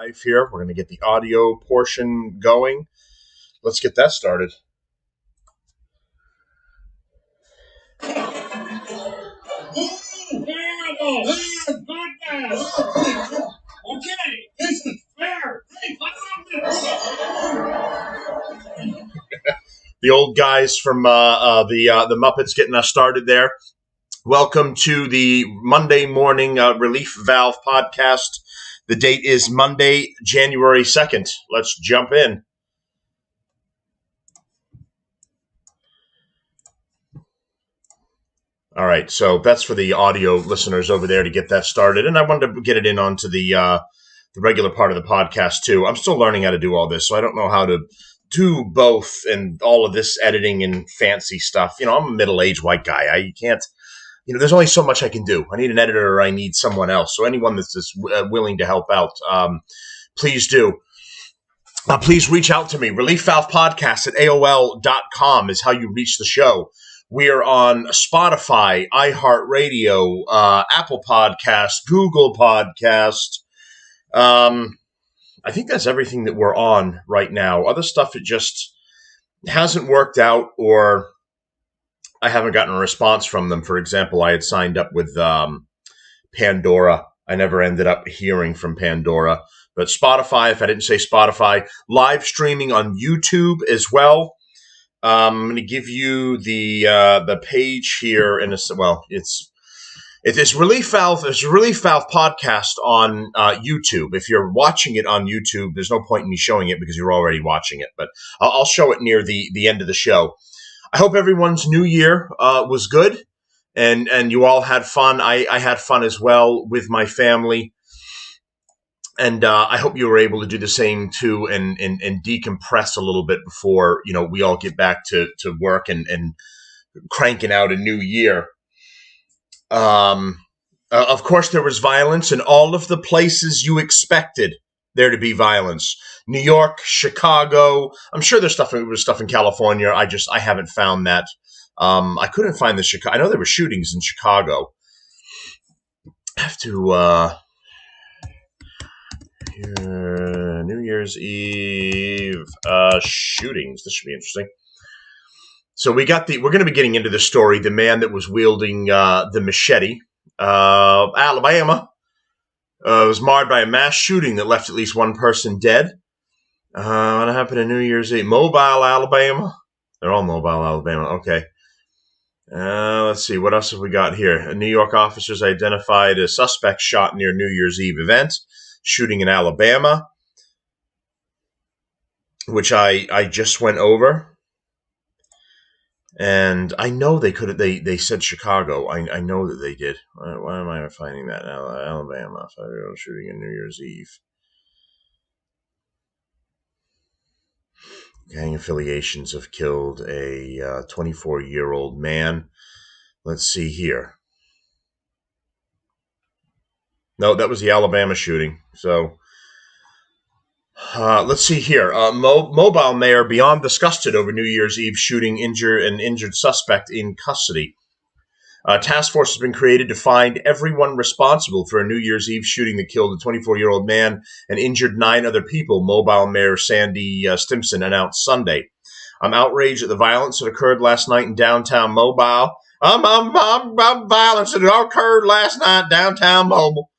live here. We're going to get the audio portion going. Let's get that started. Okay, this is fair. The old guys from the Muppets getting us started there. Welcome to the Monday morning Relief Valve podcast. The date is Monday, January 2nd. Let's jump in. All right, so that's for the audio listeners over there to get that started, and I wanted to get it in onto the regular part of the podcast too. I'm still learning how to do all this, so I don't know how to do both and all of this editing and fancy stuff. You know, I'm a middle-aged white guy. I can't. You know, there's only so much I can do. I need an editor or I need someone else. So anyone that's just willing to help out, please do. Please reach out to me. ReliefValvePodcast@AOL.com is how you reach the show. We are on Spotify, iHeartRadio, Apple Podcast, Google Podcast. I think that's everything that we're on right now. Other stuff, it just hasn't worked out, or I haven't gotten a response from them. For example, I had signed up with Pandora. I never ended up hearing from Pandora. But Spotify, if I didn't say Spotify, live streaming on YouTube as well. I'm going to give you the page here, and it's Relief Valve. It's Relief Valve podcast on YouTube. If you're watching it on YouTube, there's no point in me showing it because you're already watching it. But I'll show it near the end of the show. I hope everyone's new year was good, and you all had fun. I had fun as well with my family, and I hope you were able to do the same too, and decompress a little bit before we all get back to work and cranking out a new year. Of course, there was violence in all of the places you expected there to be violence. New York, Chicago. I'm sure there's stuff in California. I haven't found that. I couldn't find the Chicago. I know there were shootings in Chicago. I have to New Year's Eve shootings. This should be interesting. So we're going to be getting into the story. The man that was wielding the machete, Alabama, was marred by a mass shooting that left at least one person dead. What happened on New Year's Eve? Mobile, Alabama. They're all Mobile, Alabama. Okay. Let's see. What else have we got here? New York officers identified a suspect shot near New Year's Eve event. Shooting in Alabama, which I just went over. And I know they could have. They said Chicago. I know that they did. Why am I finding that now? Alabama shooting in New Year's Eve. Gang affiliations have killed a 24-year-old man. Let's see here. No, that was the Alabama shooting. So let's see here. Mobile mayor beyond disgusted over New Year's Eve shooting, injured suspect in custody. Task force has been created to find everyone responsible for a New Year's Eve shooting that killed a 24-year-old man and injured 9 other people, Mobile Mayor Sandy Stimpson announced Sunday. I'm outraged at the violence that occurred last night in downtown Mobile. Violence that occurred last night downtown Mobile.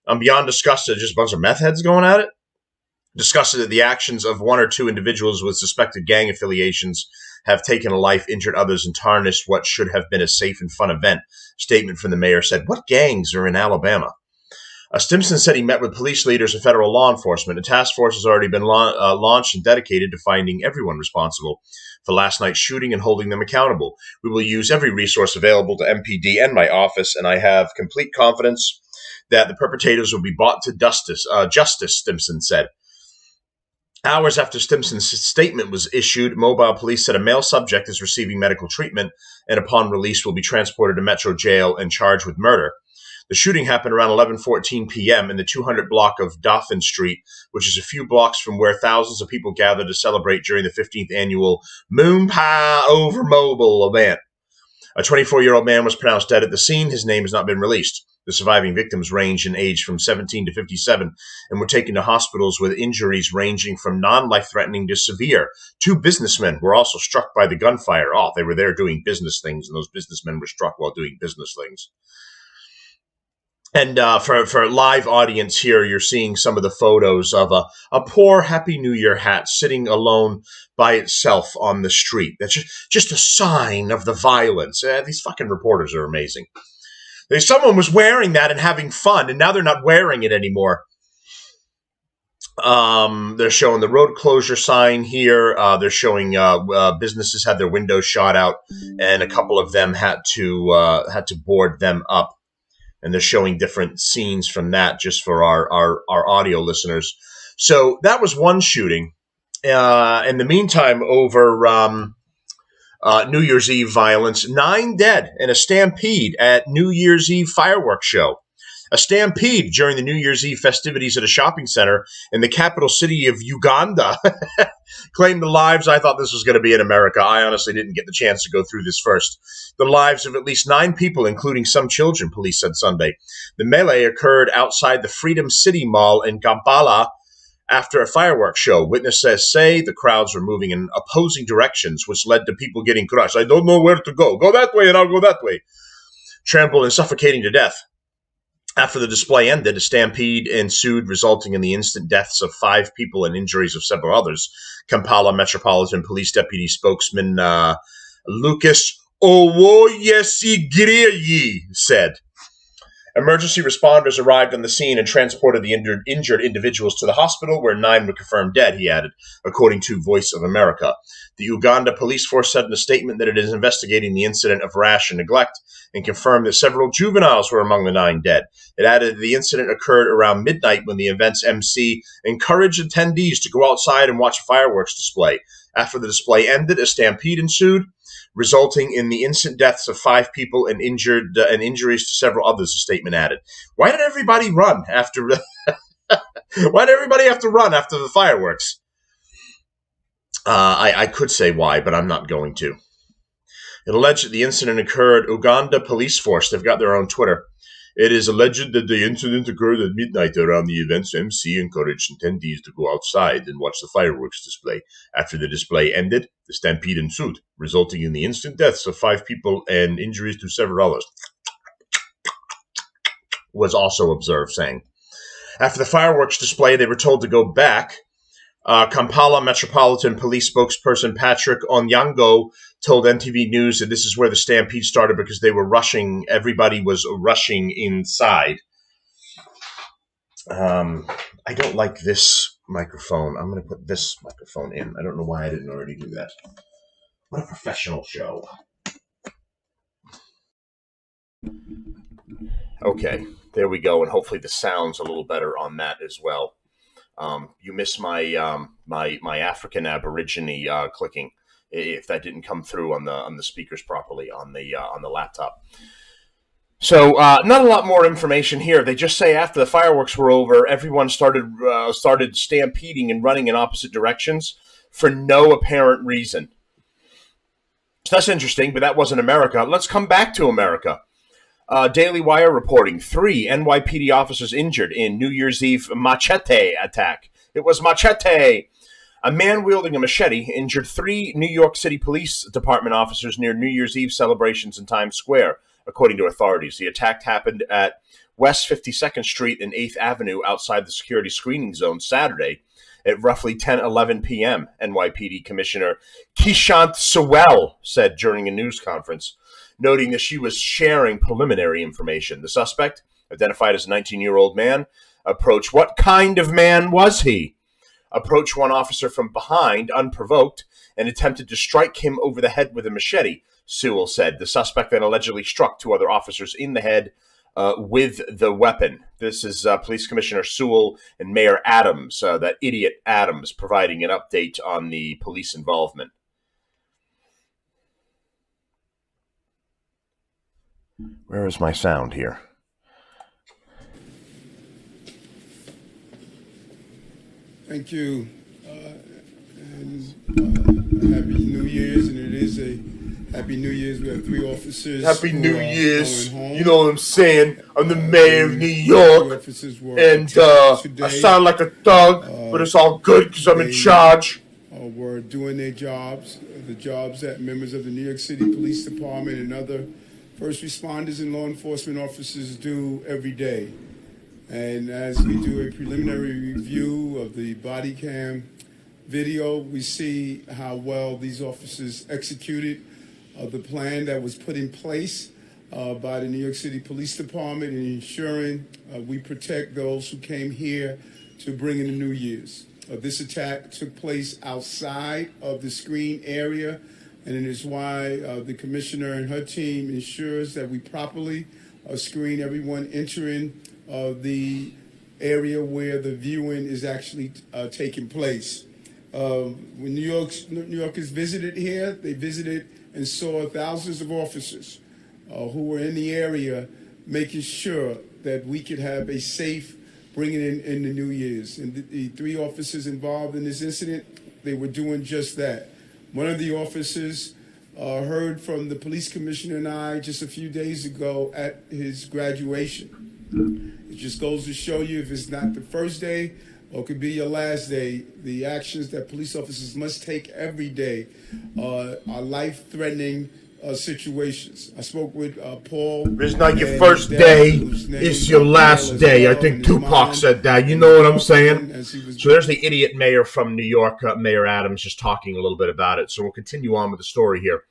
I'm beyond disgusted. Just a bunch of meth heads going at it. Disgusted at the actions of 1 or 2 individuals with suspected gang affiliations have taken a life, injured others, and tarnished what should have been a safe and fun event. Statement from the mayor said, "What gangs are in Alabama?" Stimpson said he met with police leaders and federal law enforcement. A task force has already been launched and dedicated to finding everyone responsible for last night's shooting and holding them accountable. We will use every resource available to MPD and my office, and I have complete confidence that the perpetrators will be brought to justice, Stimpson said. Hours after Stimpson's statement was issued, Mobile police said a male subject is receiving medical treatment and upon release will be transported to Metro Jail and charged with murder. The shooting happened around 11:14 p.m. in the 200 block of Dauphin Street, which is a few blocks from where thousands of people gathered to celebrate during the 15th annual Moon Pie Over Mobile event. A 24-year-old man was pronounced dead at the scene. His name has not been released. The surviving victims range in age from 17 to 57 and were taken to hospitals with injuries ranging from non-life-threatening to severe. 2 businessmen were also struck by the gunfire. Oh, they were there doing business things, and those businessmen were struck while doing business things. And for a live audience here, you're seeing some of the photos of a poor Happy New Year hat sitting alone by itself on the street. That's just a sign of the violence. These fucking reporters are amazing. Someone was wearing that and having fun, and now they're not wearing it anymore. They're showing the road closure sign here. They're showing businesses had their windows shot out, and a couple of them had to board them up. And they're showing different scenes from that just for our audio listeners. So that was one shooting. In the meantime, over New Year's Eve violence, 9 dead in a stampede at New Year's Eve fireworks show. A stampede during the New Year's Eve festivities at a shopping center in the capital city of Uganda claimed the lives. I thought this was going to be in America. I honestly didn't get the chance to go through this first. The lives of at least 9 people, including some children, police said Sunday. The melee occurred outside the Freedom City Mall in Kampala after a fireworks show. Witnesses say the crowds were moving in opposing directions, which led to people getting crushed. I don't know where to go. Go that way and I'll go that way. Trampled and suffocating to death. After the display ended, a stampede ensued, resulting in the instant deaths of 5 people and injuries of several others. Kampala Metropolitan Police Deputy Spokesman Lucas Owoyesigiriyi said. Emergency responders arrived on the scene and transported the injured individuals to the hospital, where 9 were confirmed dead, he added, according to Voice of America. The Uganda police force said in a statement that it is investigating the incident of rash and neglect and confirmed that several juveniles were among the 9 dead. It added that the incident occurred around midnight when the event's MC encouraged attendees to go outside and watch a fireworks display. After the display ended, a stampede ensued, resulting in the instant deaths of 5 people and injuries to several others, the statement added. Why did everybody run after Why did everybody have to run after the fireworks? I could say why, but I'm not going to. It alleged that the incident occurred. Uganda Police Force, they've got their own Twitter. It is alleged that the incident occurred at midnight around the event's MC encouraged attendees to go outside and watch the fireworks display. After the display ended, the stampede ensued, resulting in the instant deaths of 5 people and injuries to several others, was also observed, saying. After the fireworks display, they were told to go back. Kampala Metropolitan Police spokesperson Patrick Onyango told NTV News that this is where the stampede started because they were rushing. Everybody was rushing inside. I don't like this microphone. I'm going to put this microphone in. I don't know why I didn't already do that. What a professional show. Okay, there we go. And hopefully the sound's a little better on that as well. You missed my my African Aborigine clicking if that didn't come through on the speakers properly on the laptop. So not a lot more information here. They just say after the fireworks were over, everyone started stampeding and running in opposite directions for no apparent reason. So that's interesting, but that wasn't America. Let's come back to America. Daily Wire reporting 3 NYPD officers injured in New Year's Eve machete attack. It was machete. A man wielding a machete injured 3 New York City Police Department officers near New Year's Eve celebrations in Times Square, according to authorities. The attack happened at West 52nd Street and 8th Avenue outside the security screening zone Saturday at roughly 10:11 p.m., NYPD Commissioner Kishant Sewell said during a news conference, noting that she was sharing preliminary information. The suspect, identified as a 19-year-old man, approached. What kind of man was he? Approached one officer from behind, unprovoked, and attempted to strike him over the head with a machete, Sewell said. The suspect then allegedly struck 2 other officers in the head with the weapon. This is Police Commissioner Sewell and Mayor Adams, that idiot Adams, providing an update on the police involvement. Where is my sound here? Thank you. And Happy New Year's, and it is a Happy New Year's. We have 3 officers Happy who New are Year's. going home. You know what I'm saying? I'm the mayor of New 3 York, officers were and attacked I today. sound like a thug, but it's all good because I'm in They charge. were doing their jobs, the jobs that members of the New York City Police Department and other first responders and law enforcement officers do every day. And as we do a preliminary review of the body cam video, we see how well these officers executed the plan that was put in place by the New York City Police Department in ensuring we protect those who came here to bring in the New Year's. This attack took place outside of the screen area, and it is why the commissioner and her team ensures that we properly screen everyone entering the area where the viewing is actually taking place. When New Yorkers visited here, they visited and saw thousands of officers who were in the area making sure that we could have a safe bringing in the New Year's. And the 3 officers involved in this incident, they were doing just that. One of the officers heard from the police commissioner and I just a few days ago at his graduation. It just goes to show you, if it's not the first day or it could be your last day, the actions that police officers must take every day are life-threatening situations. I spoke with Paul. It's not your first day, it's your last day. I think Tupac said that. You know what I'm saying? So there's the idiot mayor from New York, Mayor Adams, just talking a little bit about it. So we'll continue on with the story here.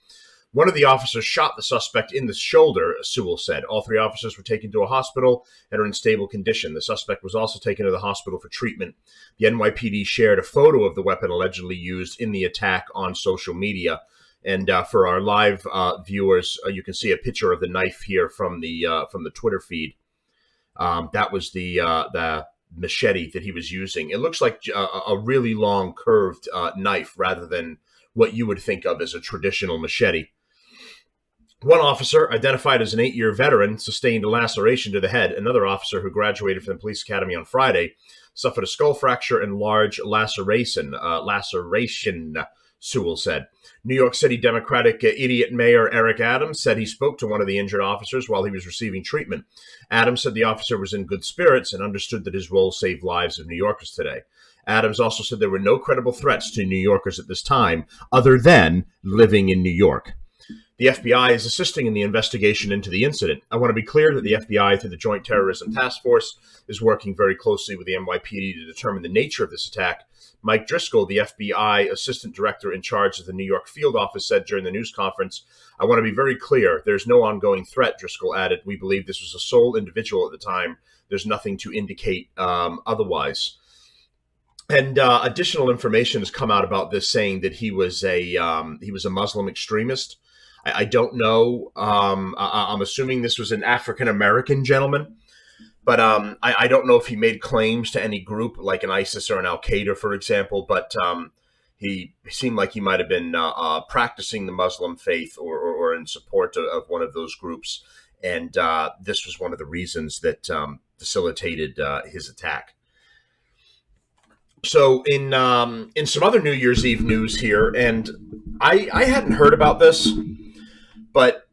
One of the officers shot the suspect in the shoulder, Sewell said. All 3 officers were taken to a hospital and are in stable condition. The suspect was also taken to the hospital for treatment. The NYPD shared a photo of the weapon allegedly used in the attack on social media. And for our live viewers, you can see a picture of the knife here from the Twitter feed. That was the machete that he was using. It looks like a really long curved knife rather than what you would think of as a traditional machete. One officer, identified as an 8-year veteran, sustained a laceration to the head. Another officer who graduated from the police academy on Friday suffered a skull fracture and large laceration, Sewell said. New York City Democratic idiot Mayor Eric Adams said he spoke to one of the injured officers while he was receiving treatment. Adams said the officer was in good spirits and understood that his role saved lives of New Yorkers today. Adams also said there were no credible threats to New Yorkers at this time other than living in New York. The FBI is assisting in the investigation into the incident. I want to be clear that the FBI, through the Joint Terrorism Task Force, is working very closely with the NYPD to determine the nature of this attack. Mike Driscoll, the FBI Assistant Director in charge of the New York field office, said during the news conference, I want to be very clear. There's no ongoing threat, Driscoll added. We believe this was a sole individual at the time. There's nothing to indicate otherwise. And additional information has come out about this, saying that he was a Muslim extremist. I don't know. I'm assuming this was an African-American gentleman, but I don't know if he made claims to any group like an ISIS or an Al-Qaeda, for example, but he seemed like he might have been practicing the Muslim faith or in support of one of those groups. And this was one of the reasons that facilitated his attack. So in some other New Year's Eve news here, and I hadn't heard about this, but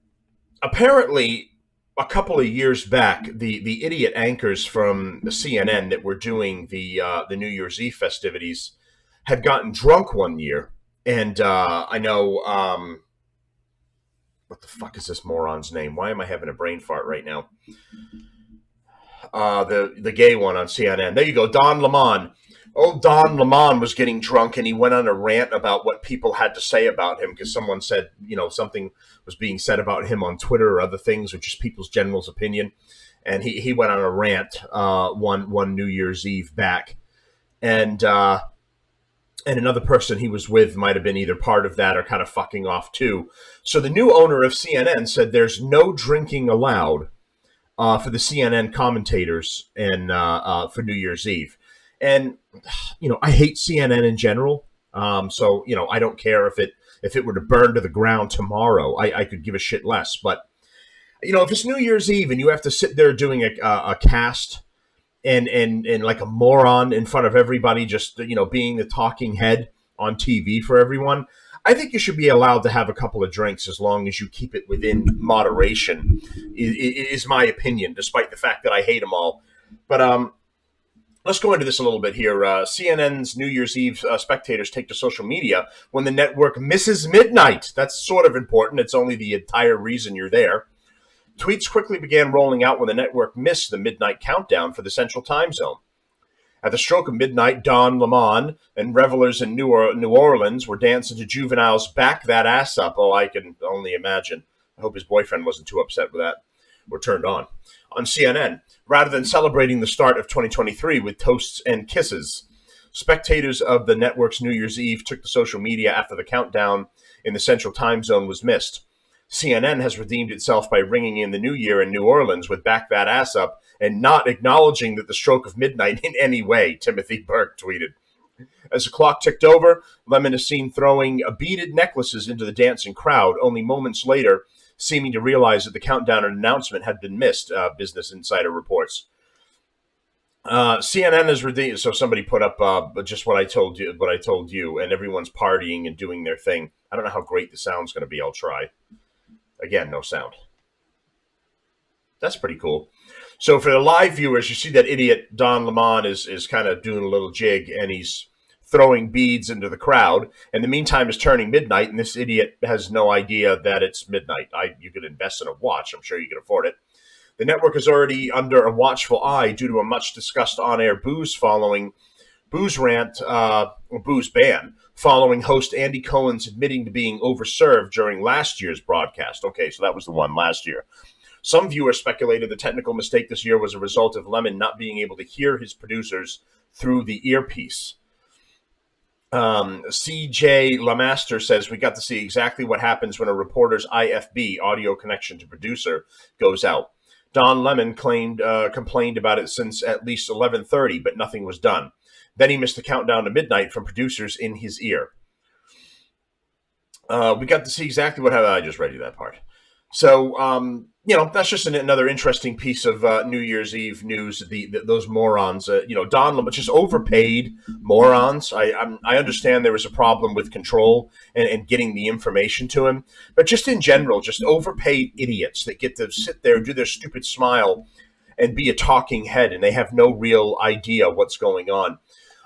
apparently a couple of years back, the idiot anchors from CNN that were doing the New Year's Eve festivities had gotten drunk one year, and I know what the fuck is this moron's name? Why am I having a brain fart right now? The gay one on CNN. There you go, Don Lemon. Old Don Lemon was getting drunk, and he went on a rant about what people had to say about him because someone said, something was being said about him on Twitter or other things, or just people's general opinion. And he went on a rant one New Year's Eve back. And another person he was with might have been either part of that or kind of fucking off too. So the new owner of CNN said there's no drinking allowed for the CNN commentators and for New Year's Eve. And, I hate CNN in general. So, I don't care if it were to burn to the ground tomorrow, I could give a shit less. But, if it's New Year's Eve and you have to sit there doing a cast and like a moron in front of everybody, just, being the talking head on TV for everyone, I think you should be allowed to have a couple of drinks as long as you keep it within moderation, is my opinion, despite the fact that I hate them all. But let's go into this a little bit here. CNN's New Year's Eve spectators take to social media when the network misses midnight. That's sort of important. It's only the entire reason you're there. Tweets quickly began rolling out when the network missed the midnight countdown for the Central Time Zone. At the stroke of midnight, Don Lemon and revelers in New Orleans were dancing to Juvenile's Back That Ass Up. Oh, I can only imagine. I hope his boyfriend wasn't too upset with that or turned on CNN, rather than celebrating the start of 2023 with toasts and kisses. Spectators of the network's New Year's Eve took to social media after the countdown in the Central Time Zone was missed. CNN has redeemed itself by ringing in the new year in New Orleans with Back That Ass Up and not acknowledging that the stroke of midnight in any way, Timothy Burke tweeted. As the clock ticked over, Lemon is seen throwing beaded necklaces into the dancing crowd, only moments later seeming to realize that the countdown announcement had been missed, Business Insider reports. CNN has redeemed, so somebody put up just what I told you, and everyone's partying and doing their thing. I don't know how great the sound's going to be. I'll try. Again, no sound. That's pretty cool. So for the live viewers, you see that idiot Don Lemon is kind of doing a little jig, and he's throwing beads into the crowd. In the meantime, it's turning midnight, and this idiot has no idea that it's midnight. You could invest in a watch. I'm sure you can afford it. The network is already under a watchful eye due to a much-discussed on-air booze ban following host Andy Cohen's admitting to being overserved during last year's broadcast. Okay, so that was the one last year. Some viewers speculated the technical mistake this year was a result of Lemon not being able to hear his producers through the earpiece. CJ Lamaster says, we got to see exactly what happens when a reporter's IFB, audio connection to producer, goes out. Don Lemon complained about it since at least 11:30, but nothing was done. Then he missed the countdown to midnight from producers in his ear. We got to see exactly what happened. I just read you that part. So, that's just another interesting piece of New Year's Eve news. Those morons, Don Lemon, just overpaid morons. I understand there was a problem with control and getting the information to him, but just in general, just overpaid idiots that get to sit there, do their stupid smile, and be a talking head, and they have no real idea what's going on.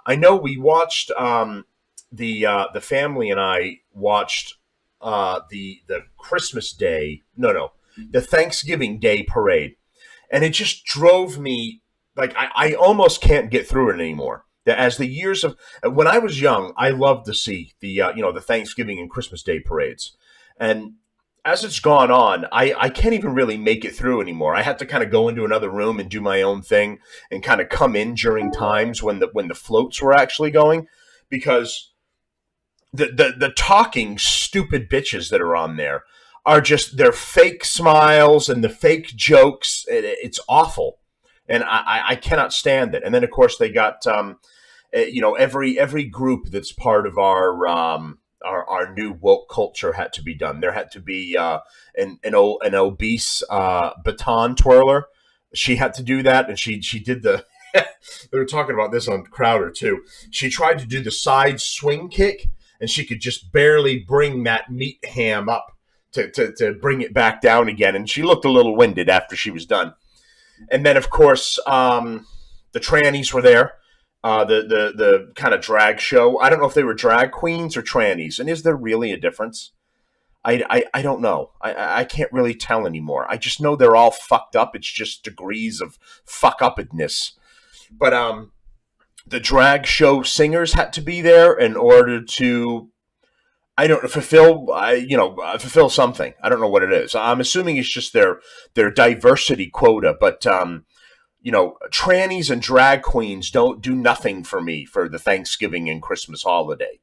I know we watched the family and I watched the Christmas Day, the Thanksgiving Day parade. And it just drove me, like, I almost can't get through it anymore. As the years of, when I was young, I loved to see the Thanksgiving and Christmas Day parades. And as it's gone on, I can't even really make it through anymore. I had to kind of go into another room and do my own thing and kind of come in during times when the floats were actually going, because the talking stupid bitches that are on there are just their fake smiles and the fake jokes. It's awful, and I cannot stand it. And then of course they got every group that's part of our new woke culture had to be done. There had to be an obese baton twirler. She had to do that, and she did the. They were talking about this on Crowder too. She tried to do the side swing kick, and she could just barely bring that meat ham up to bring it back down again. And she looked a little winded after she was done. And then, of course, the trannies were there. The kind of drag show. I don't know if they were drag queens or trannies. And is there really a difference? I don't know. I can't really tell anymore. I just know they're all fucked up. It's just degrees of fuck-uppedness. But the drag show singers had to be there in order to, fulfill something. I don't know what it is. I'm assuming it's just their diversity quota. But trannies and drag queens don't do nothing for me for the Thanksgiving and Christmas holiday.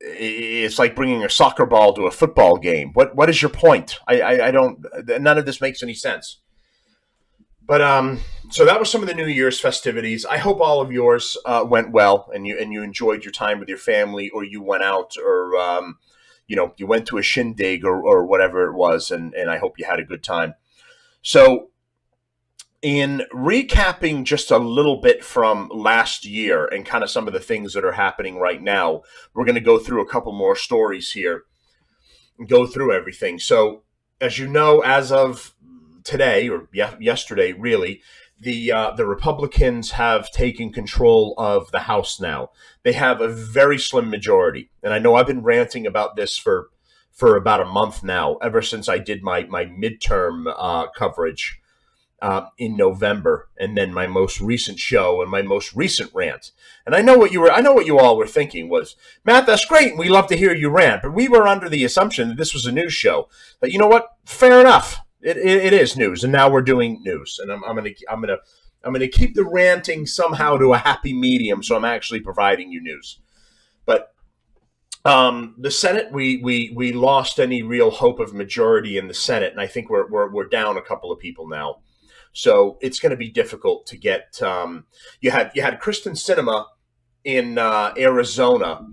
It's like bringing a soccer ball to a football game. What is your point? I don't. None of this makes any sense. But so that was some of the New Year's festivities. I hope all of yours went well, and you enjoyed your time with your family, or you went out, or you went to a shindig or whatever it was, and I hope you had a good time. So In recapping just a little bit from last year and kind of some of the things that are happening right now, we're going to go through a couple more stories here and go through everything. So, as you know, as of today or yesterday, really, the Republicans have taken control of the House now. They have a very slim majority, and I know I've been ranting about this for about a month now, ever since I did my midterm coverage in November, and then my most recent show and my most recent rant. And I know what you all were thinking was, Matt, that's great, and we love to hear you rant. But we were under the assumption that this was a news show. But you know what? Fair enough. It is news, and now we're doing news. And I'm gonna keep the ranting somehow to a happy medium, so I'm actually providing you news. But the Senate, we lost any real hope of majority in the Senate, and I think we're down a couple of people now. So it's going to be difficult to get. You had Kristen Sinema in Arizona.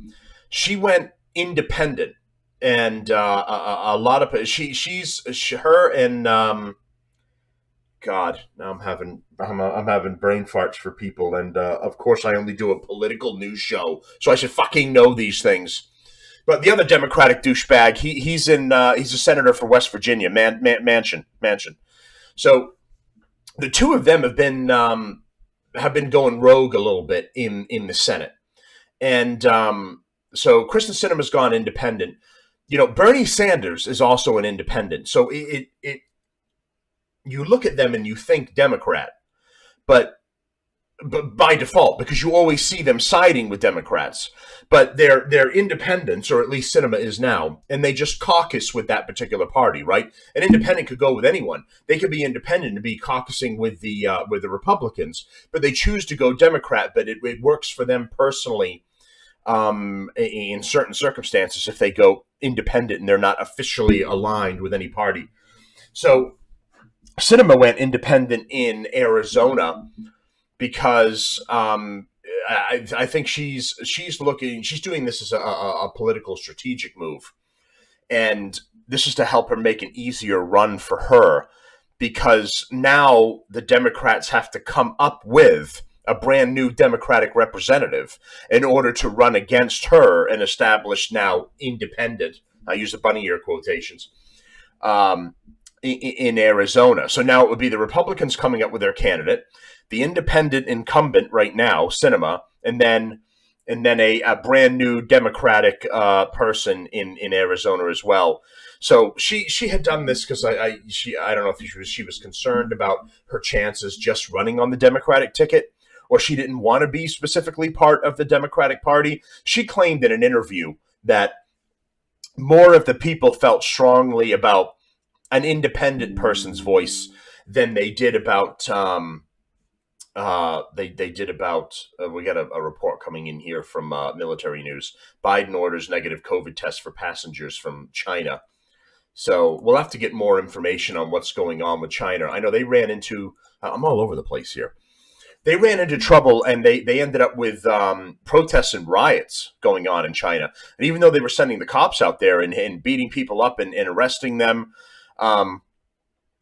She went independent, and a lot of her and God. Now I'm having brain farts for people, and of course I only do a political news show, so I should fucking know these things. But the other Democratic douchebag, he's a senator for West Virginia, Manchin. So the two of them have been going rogue a little bit in the Senate, and so Kristen Sinema's gone independent. You know, Bernie Sanders is also an independent. So it you look at them and you think Democrat, but by default, because you always see them siding with Democrats, but they're independents, or at least Sinema is now, and they just caucus with that particular party, right? An independent could go with anyone. They could be independent and be caucusing with the Republicans, but they choose to go Democrat. But it works for them personally in certain circumstances if they go independent and they're not officially aligned with any party. So Sinema went independent in Arizona because I think she's doing this as a political strategic move, and this is to help her make an easier run for her, because now the Democrats have to come up with a brand new Democratic representative in order to run against her and establish now independent. I use the bunny ear quotations. In Arizona. So now it would be the Republicans coming up with their candidate, the independent incumbent right now, Sinema, and then a brand new Democratic person in Arizona as well. So she had done this because I don't know if she was concerned about her chances just running on the Democratic ticket, or she didn't want to be specifically part of the Democratic Party. She claimed in an interview that more of the people felt strongly about an independent person's voice than they did about they did about we got a report coming in here from military news. Biden orders negative COVID tests for passengers from China. So we'll have to get more information on what's going on with China. I know they ran into I'm all over the place here. They ran into trouble, and they ended up with protests and riots going on in China. And even though they were sending the cops out there and beating people up and arresting them,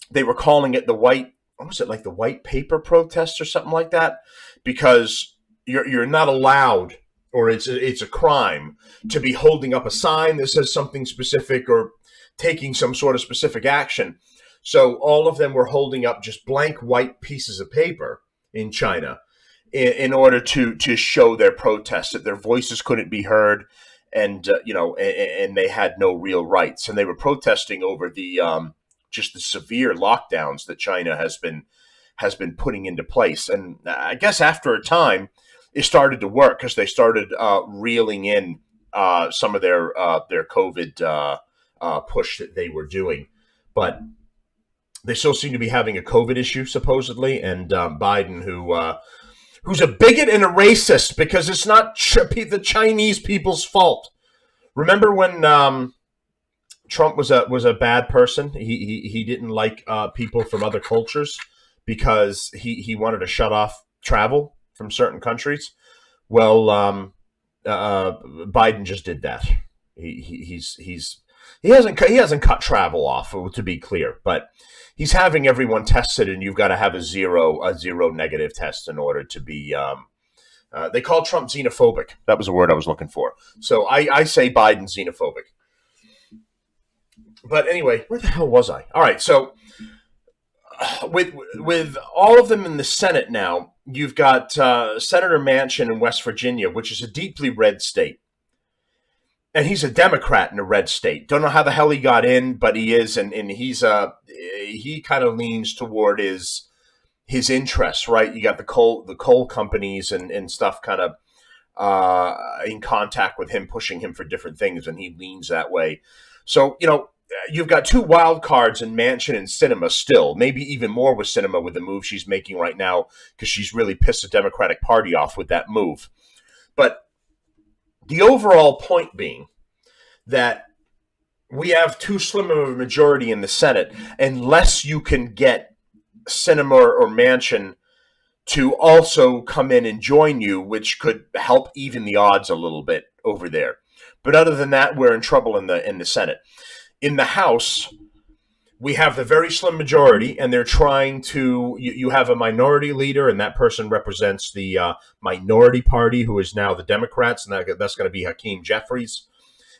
they were calling it the white paper protest or something like that, because you're not allowed, or it's a crime to be holding up a sign that says something specific or taking some sort of specific action. So all of them were holding up just blank white pieces of paper in China in order to show their protest, that their voices couldn't be heard, and and they had no real rights, and they were protesting over the just the severe lockdowns that China has been putting into place. And I guess after a time, it started to work, because they started reeling in some of their COVID push that they were doing, but they still seem to be having a COVID issue supposedly. And Biden, who's a bigot and a racist, because it's not the Chinese people's fault. Remember when Trump was a bad person? He didn't like people from other cultures because he wanted to shut off travel from certain countries. Well, Biden just did that. He's He hasn't cut travel off, to be clear, but he's having everyone tested, and you've got to have a zero negative test in order to be. They call Trump xenophobic. That was the word I was looking for. So I say Biden xenophobic. But anyway, where the hell was I? All right, so with all of them in the Senate now, you've got Senator Manchin in West Virginia, which is a deeply red state. And he's a Democrat in a red state. Don't know how the hell he got in, but he is, and he kind of leans toward his interests, right? You got the coal companies and stuff kind of in contact with him, pushing him for different things, and he leans that way. So, you've got two wild cards in Manchin and Sinema still, maybe even more with Sinema with the move she's making right now, because she's really pissed the Democratic Party off with that move. But the overall point being that we have too slim of a majority in the Senate unless you can get Sinema or Manchin to also come in and join you, which could help even the odds a little bit over there. But other than that, we're in trouble in the Senate. In the House, we have the very slim majority, and they're trying to. You have a minority leader, and that person represents the minority party, who is now the Democrats, and that's going to be Hakeem Jeffries.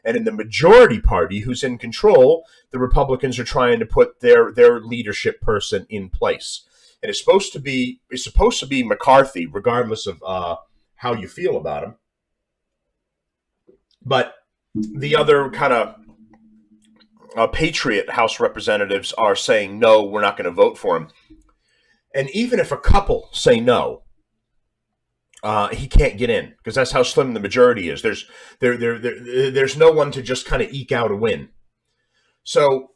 And in the majority party, who's in control, the Republicans are trying to put their leadership person in place. And it's supposed to be McCarthy, regardless of how you feel about him. But the other kind of Patriot House representatives are saying, no, we're not going to vote for him. And even if a couple say no, he can't get in, because that's how slim the majority is. There's no one to just kind of eke out a win. So,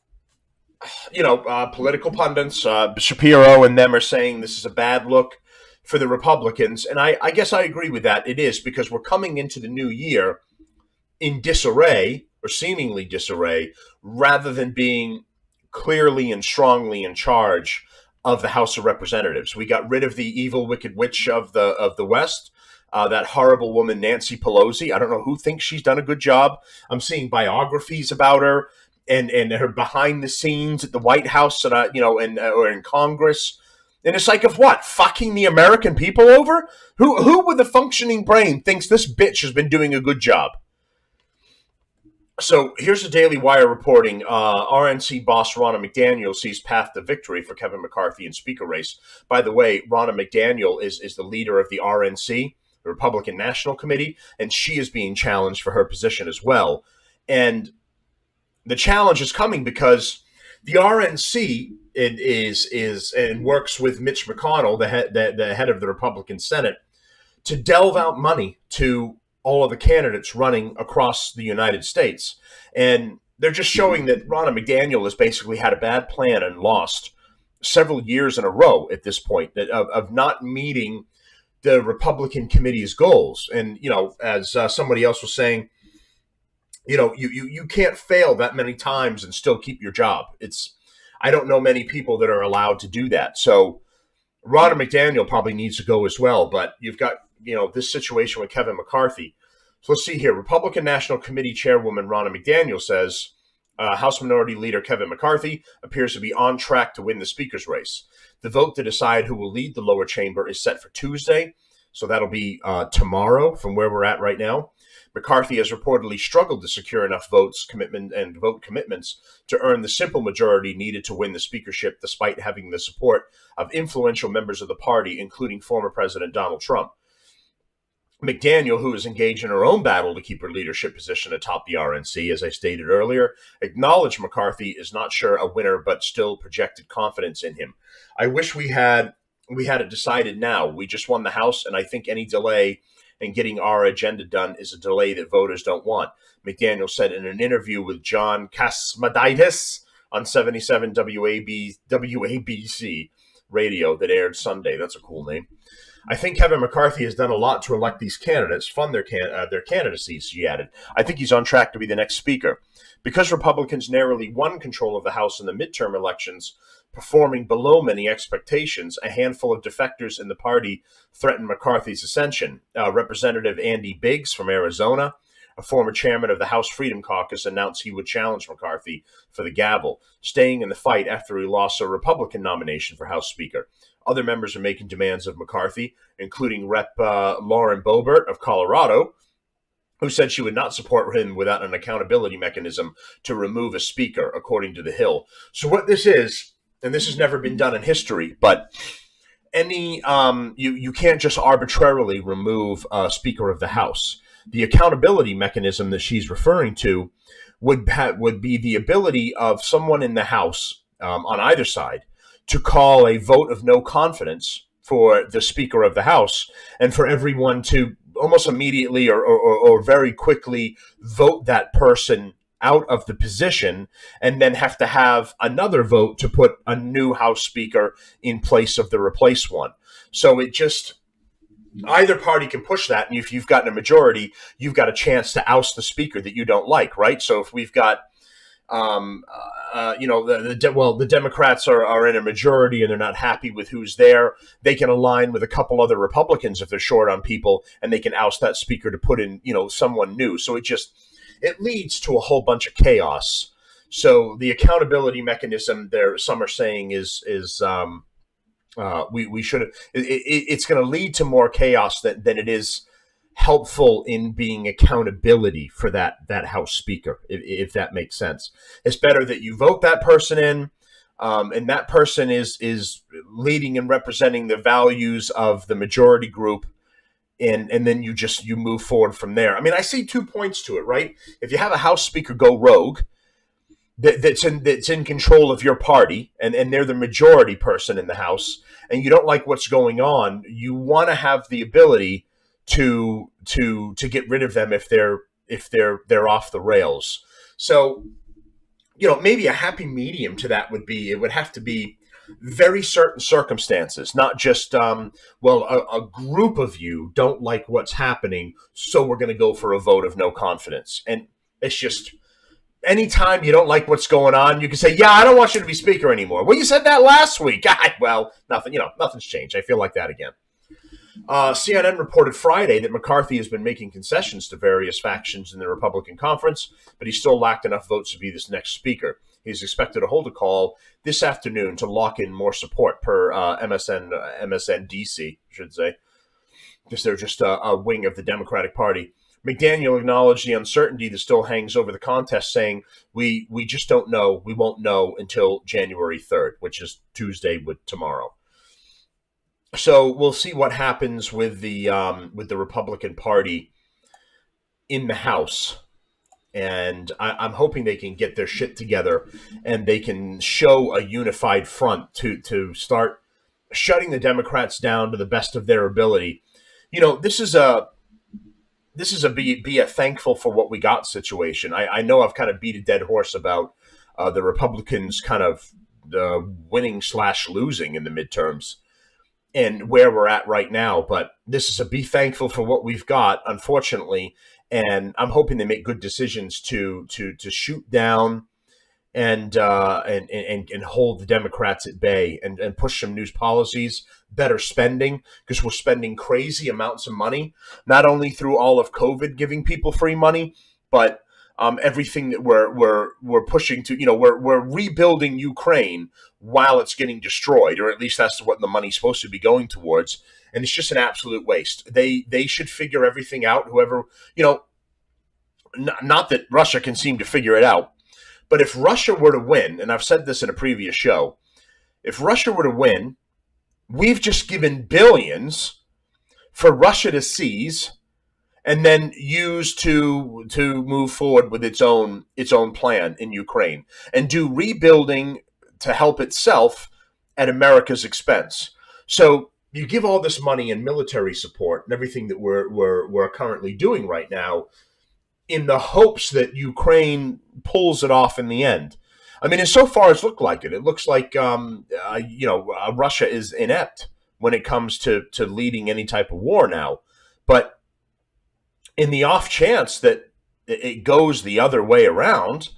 political pundits, Shapiro and them are saying this is a bad look for the Republicans. And I guess I agree with that. It is, because we're coming into the new year in disarray, or seemingly disarray, rather than being clearly and strongly in charge of the House of Representatives. We got rid of the evil, wicked witch of the West, that horrible woman Nancy Pelosi. I don't know who thinks she's done a good job. I'm seeing biographies about her and her behind the scenes at the White House and or in Congress. And it's like, of what? Fucking the American people over? Who with a functioning brain thinks this bitch has been doing a good job? So here's the Daily Wire reporting. RNC boss Ronna McDaniel sees path to victory for Kevin McCarthy in speaker race. By the way, Ronna McDaniel is the leader of the RNC, the Republican National Committee, and she is being challenged for her position as well. And the challenge is coming because the RNC is and works with Mitch McConnell, the head of the Republican Senate, to delve out money to all of the candidates running across the United States. And they're just showing that Ronna McDaniel has basically had a bad plan and lost several years in a row at this point of not meeting the Republican committee's goals. And, as somebody else was saying, you can't fail that many times and still keep your job. I don't know many people that are allowed to do that. So Ronna McDaniel probably needs to go as well. But you've got, this situation with Kevin McCarthy. So let's see here. Republican National Committee Chairwoman Ronna McDaniel says House Minority Leader Kevin McCarthy appears to be on track to win the speaker's race. The vote to decide who will lead the lower chamber is set for Tuesday. So that'll be tomorrow from where we're at right now. McCarthy has reportedly struggled to secure enough vote commitments to earn the simple majority needed to win the speakership, despite having the support of influential members of the party, including former President Donald Trump. McDaniel, who is engaged in her own battle to keep her leadership position atop the RNC, as I stated earlier, acknowledged McCarthy is not sure a winner, but still projected confidence in him. I wish we had it decided now. We just won the House, and I think any delay in getting our agenda done is a delay that voters don't want, McDaniel said in an interview with John Catsimatidis on 77 WABC radio that aired Sunday. That's a cool name. I think Kevin McCarthy has done a lot to elect these candidates, fund their candidacies, she added. I think he's on track to be the next speaker. Because Republicans narrowly won control of the House in the midterm elections, performing below many expectations, a handful of defectors in the party threatened McCarthy's ascension. Representative Andy Biggs from Arizona, a former chairman of the House Freedom Caucus, announced he would challenge McCarthy for the gavel, staying in the fight after he lost a Republican nomination for House Speaker. Other members are making demands of McCarthy, including Rep. Lauren Boebert of Colorado, who said she would not support him without an accountability mechanism to remove a speaker, according to The Hill. So what this is, and this has never been done in history, but you can't just arbitrarily remove a Speaker of the House. The accountability mechanism that she's referring to would be the ability of someone in the House on either side to call a vote of no confidence for the Speaker of the House, and for everyone to almost immediately or very quickly vote that person out of the position, and then have to have another vote to put a new House Speaker in place of the replaced one. So it just, either party can push that, and if you've gotten a majority, you've got a chance to oust the speaker that you don't like, right? So if we've got, the Democrats are in a majority and they're not happy with who's there, they can align with a couple other Republicans if they're short on people, and they can oust that speaker to put in, someone new. So it leads to a whole bunch of chaos. So the accountability mechanism there, some are saying we should. It's going to lead to more chaos than it is helpful in being accountability for that House Speaker, if that makes sense. It's better that you vote that person in, and that person is leading and representing the values of the majority group, and then you move forward from there. I mean, I see 2 points to it, right? If you have a House Speaker go rogue, that's in control of your party, and they're the majority person in the House, and you don't like what's going on, you want to have the ability to get rid of them if they're off the rails. So, maybe a happy medium to that would have to be very certain circumstances, not just a group of you don't like what's happening, so we're going to go for a vote of no confidence. And it's just, anytime you don't like what's going on, you can say, yeah, I don't want you to be speaker anymore. Well, you said that last week. Well, nothing's changed. I feel like that again. CNN reported Friday that McCarthy has been making concessions to various factions in the Republican conference, but he still lacked enough votes to be this next speaker. He's expected to hold a call this afternoon to lock in more support, per MSNBC, I should say, because they're just a wing of the Democratic Party. McDaniel acknowledged the uncertainty that still hangs over the contest, saying, we just don't know. We won't know until January 3rd, which is Tuesday with tomorrow. So we'll see what happens with the Republican Party in the House. And I'm hoping they can get their shit together and they can show a unified front to start shutting the Democrats down to the best of their ability. This is a be a thankful for what we got situation. I know I've kind of beat a dead horse about the Republicans kind of winning / losing in the midterms and where we're at right now, but this is a be thankful for what we've got, unfortunately. And I'm hoping they make good decisions to shoot down and hold the Democrats at bay and push some new policies, better spending, because we're spending crazy amounts of money, not only through all of COVID giving people free money, but everything that we're pushing to, we're rebuilding Ukraine while it's getting destroyed, or at least that's what the money's supposed to be going towards. And it's just an absolute waste. They should figure everything out. Whoever, not that Russia can seem to figure it out, but if Russia were to win, and I've said this in a previous show, if Russia were to win, we've just given billions for Russia to seize and then use to move forward with its own plan in Ukraine and do rebuilding to help itself at America's expense. So you give all this money and military support and everything that we're currently doing right now in the hopes that Ukraine pulls it off in the end. I mean, and so far it's looked like it. It looks like Russia is inept when it comes to leading any type of war now. But in the off chance that it goes the other way around,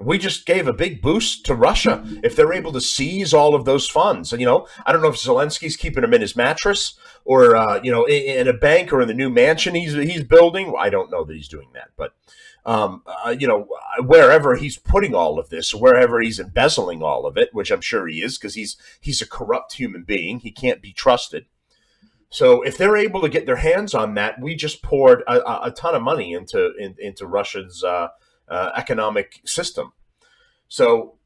we just gave a big boost to Russia if they're able to seize all of those funds. And, I don't know if Zelensky's keeping them in his mattress or, in a bank or in the new mansion he's building. I don't know that he's doing that, but, wherever he's putting all of this, wherever he's embezzling all of it, which I'm sure he is, because he's a corrupt human being. He can't be trusted. So if they're able to get their hands on that, we just poured a ton of money into Russia's economic system. So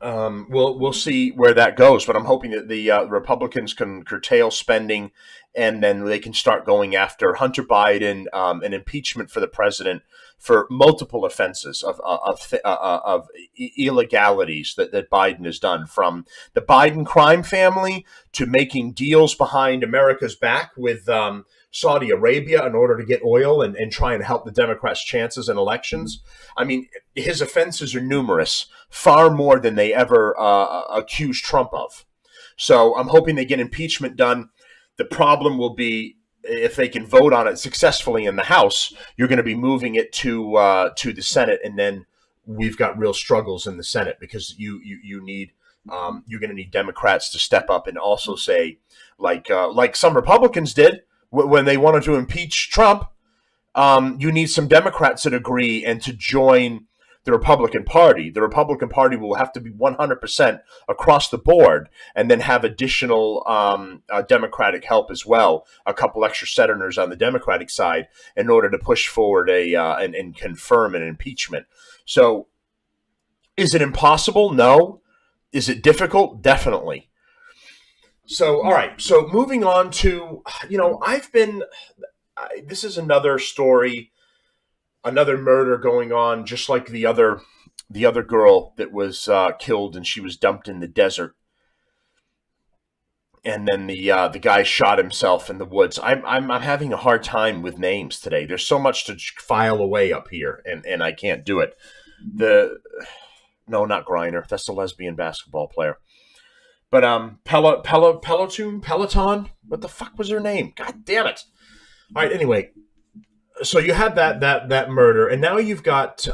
we'll see where that goes. But I'm hoping that the Republicans can curtail spending, and then they can start going after Hunter Biden, an impeachment for the president for multiple offenses of illegalities that Biden has done, from the Biden crime family to making deals behind America's back with Saudi Arabia in order to get oil and try and help the Democrats' chances in elections. I mean, his offenses are numerous, far more than they ever accused Trump of. So I'm hoping they get impeachment done. The problem will be, if they can vote on it successfully in the House, you're going to be moving it to the Senate, and then we've got real struggles in the Senate, because you need you're going to need Democrats to step up and also say, like some Republicans did when they wanted to impeach Trump. You need some Democrats that agree and to join the Republican Party. The Republican Party will have to be 100% across the board, and then have additional Democratic help as well, a couple extra senators on the Democratic side, in order to push forward and confirm an impeachment. So is it impossible? No. Is it difficult? Definitely. So, all right. So moving on to, this is another story, another murder going on, just like the other girl that was killed, and she was dumped in the desert, and then the guy shot himself in the woods. I'm having a hard time with names today. There's so much to file away up here, and I can't do it. No, not Griner. That's the lesbian basketball player. But Peloton. What the fuck was her name? God damn it! All right. Anyway. So you had that murder, and now you've got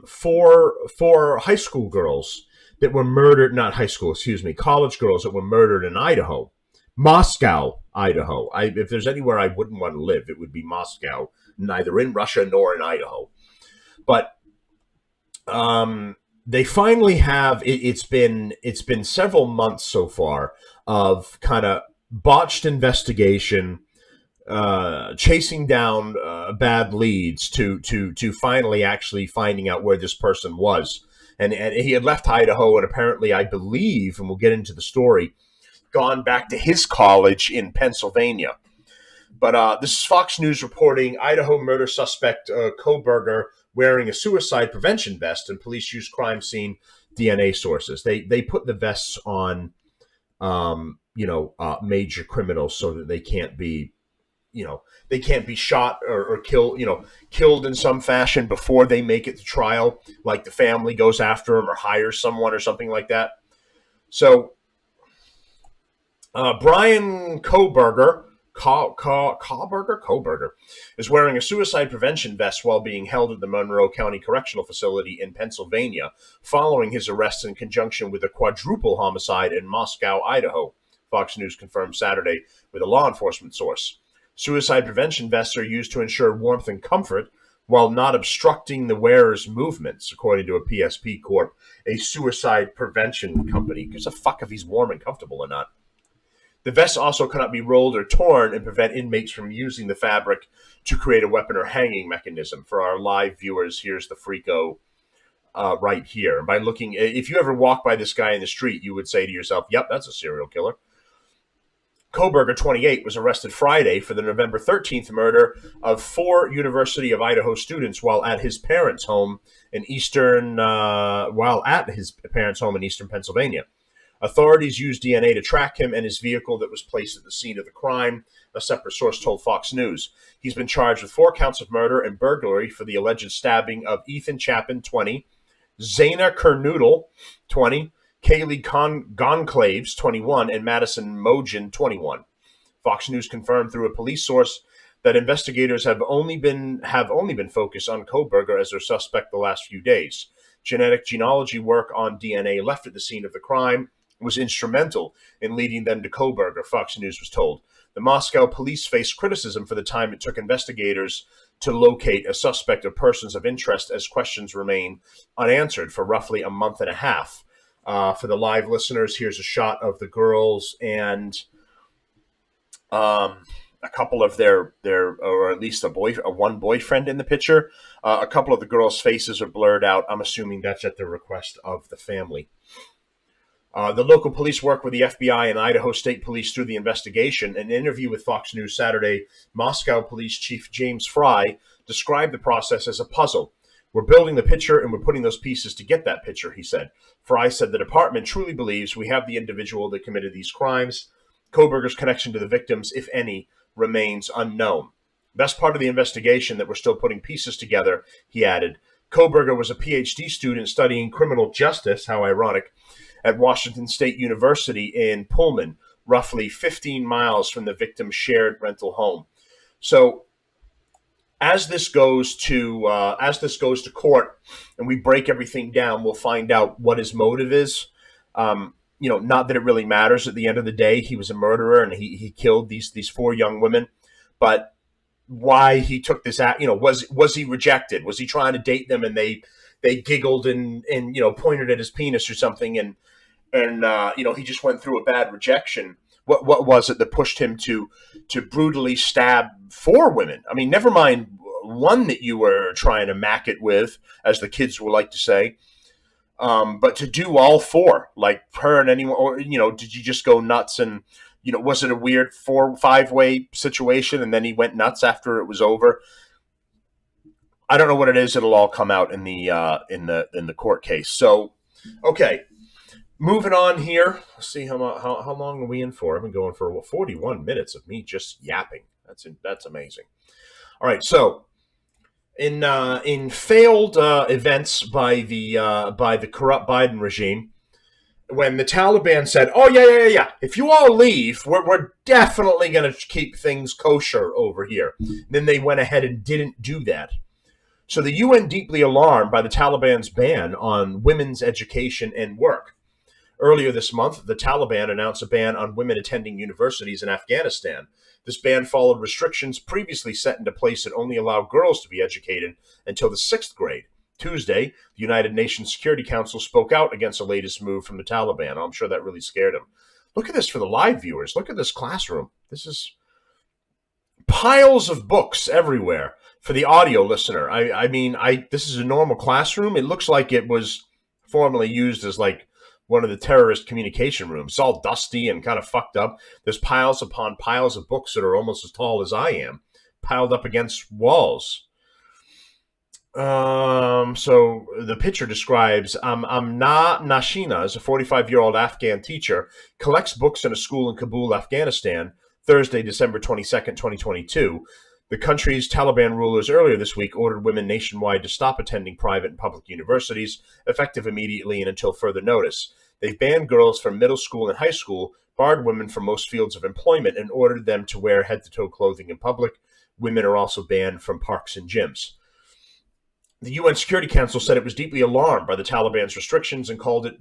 four high school girls that were murdered. Not high school, excuse me, college girls that were murdered in Idaho, Moscow, Idaho. If there's anywhere I wouldn't want to live, it would be Moscow, neither in Russia nor in Idaho. But they finally have. It's been several months so far of kind of botched investigation. Chasing down bad leads to finally actually finding out where this person was. And he had left Idaho, and apparently, I believe, and we'll get into the story, gone back to his college in Pennsylvania. But this is Fox News reporting Idaho murder suspect Kohberger wearing a suicide prevention vest, and police use crime scene DNA sources. They put the vests on, major criminals so that they can't be shot or killed in some fashion before they make it to trial, like the family goes after them or hires someone or something like that. So Brian Kohberger is wearing a suicide prevention vest while being held at the Monroe County Correctional Facility in Pennsylvania, following his arrest in conjunction with a quadruple homicide in Moscow, Idaho, Fox News confirmed Saturday with a law enforcement source. Suicide prevention vests are used to ensure warmth and comfort while not obstructing the wearer's movements, according to a PSP Corp, a suicide prevention company. Gives a fuck if he's warm and comfortable or not. The vests also cannot be rolled or torn and prevent inmates from using the fabric to create a weapon or hanging mechanism. For our live viewers, here's the Freako right here. By looking, if you ever walk by this guy in the street, you would say to yourself, yep, that's a serial killer. Kohberger, 28, was arrested Friday for the November 13th murder of 4 University of Idaho students while at his parents' home in eastern Pennsylvania. Authorities used DNA to track him and his vehicle that was placed at the scene of the crime, a separate source told Fox News. He's been charged with 4 counts of murder and burglary for the alleged stabbing of Ethan Chapin, 20, Zaina Kernoodle, 20, Kaylee Gonclaves, 21, and Madison Mogen, 21. Fox News confirmed through a police source that investigators have only been focused on Kohberger as their suspect the last few days. Genetic genealogy work on DNA left at the scene of the crime was instrumental in leading them to Kohberger, Fox News was told. The Moscow police faced criticism for the time it took investigators to locate a suspect or persons of interest, as questions remain unanswered for roughly a month and a half. For the live listeners, here's a shot of the girls and a couple of their or at least one boyfriend in the picture. A couple of the girls' faces are blurred out. I'm assuming that's at the request of the family. The local police work with the FBI and Idaho State Police through the investigation. In an interview with Fox News Saturday, Moscow Police Chief James Fry described the process as a puzzle. We're building the picture and we're putting those pieces to get that picture, he said. Fry said the department truly believes we have the individual that committed these crimes. Kohberger's connection to the victims, if any, remains unknown. Best part of the investigation that we're still putting pieces together, he added. Kohberger was a PhD student studying criminal justice, how ironic, at Washington State University in Pullman, roughly 15 miles from the victim's shared rental home. So as this goes to court and we break everything down, we'll find out what his motive is. Not that it really matters at the end of the day. He was a murderer and he killed these four young women. But why he took this act, was he rejected? Was he trying to date them and they giggled and pointed at his penis or something and he just went through a bad rejection? What was it that pushed him to brutally stab four women? I mean, never mind one that you were trying to mack it with, as the kids would like to say. But to do all four, like her and anyone, or, did you just go nuts and, was it a weird 4-5-way situation and then he went nuts after it was over? I don't know what it is. It'll all come out in the court case. So, okay. Moving on here, let's see how long are we in for? I've been going for 41 minutes of me just yapping. That's amazing. All right, so in failed events by the corrupt Biden regime, when the Taliban said, "Oh yeah, if you all leave, we're definitely going to keep things kosher over here," then they went ahead and didn't do that. So the UN deeply alarmed by the Taliban's ban on women's education and work. Earlier this month, the Taliban announced a ban on women attending universities in Afghanistan. This ban followed restrictions previously set into place that only allow girls to be educated until the 6th grade. Tuesday, the United Nations Security Council spoke out against the latest move from the Taliban. I'm sure that really scared them. Look at this for the live viewers. Look at this classroom. This is piles of books everywhere. For the audio listener, this is a normal classroom. It looks like it was formerly used as like one of the terrorist communication rooms. It's all dusty and kind of fucked up. There's piles upon piles of books that are almost as tall as I am, piled up against walls. So the picture describes Amna Nashina, as a 45-year-old Afghan teacher, collects books in a school in Kabul, Afghanistan, Thursday, December 22nd, 2022. The country's Taliban rulers earlier this week ordered women nationwide to stop attending private and public universities, effective immediately and until further notice. They've banned girls from middle school and high school, barred women from most fields of employment, and ordered them to wear head-to-toe clothing in public. Women are also banned from parks and gyms. The UN Security Council said it was deeply alarmed by the Taliban's restrictions and called it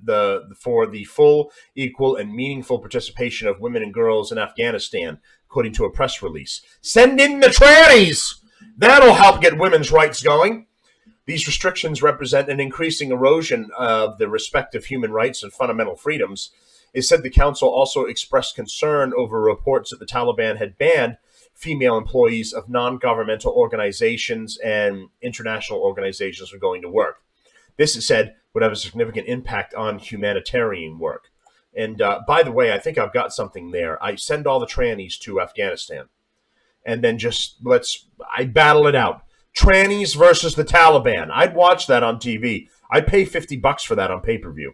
for the full, equal, and meaningful participation of women and girls in Afghanistan, according to a press release. Send in the trannies! That'll help get women's rights going. These restrictions represent an increasing erosion of the respect of human rights and fundamental freedoms. It said the council also expressed concern over reports that the Taliban had banned female employees of non-governmental organizations and international organizations from going to work. This, it said, would have a significant impact on humanitarian work. And by the way, I think I've got something there. I send all the trannies to Afghanistan. And then I battle it out. Trannies versus the Taliban. I'd watch that on TV. I'd pay $50 for that on pay-per-view.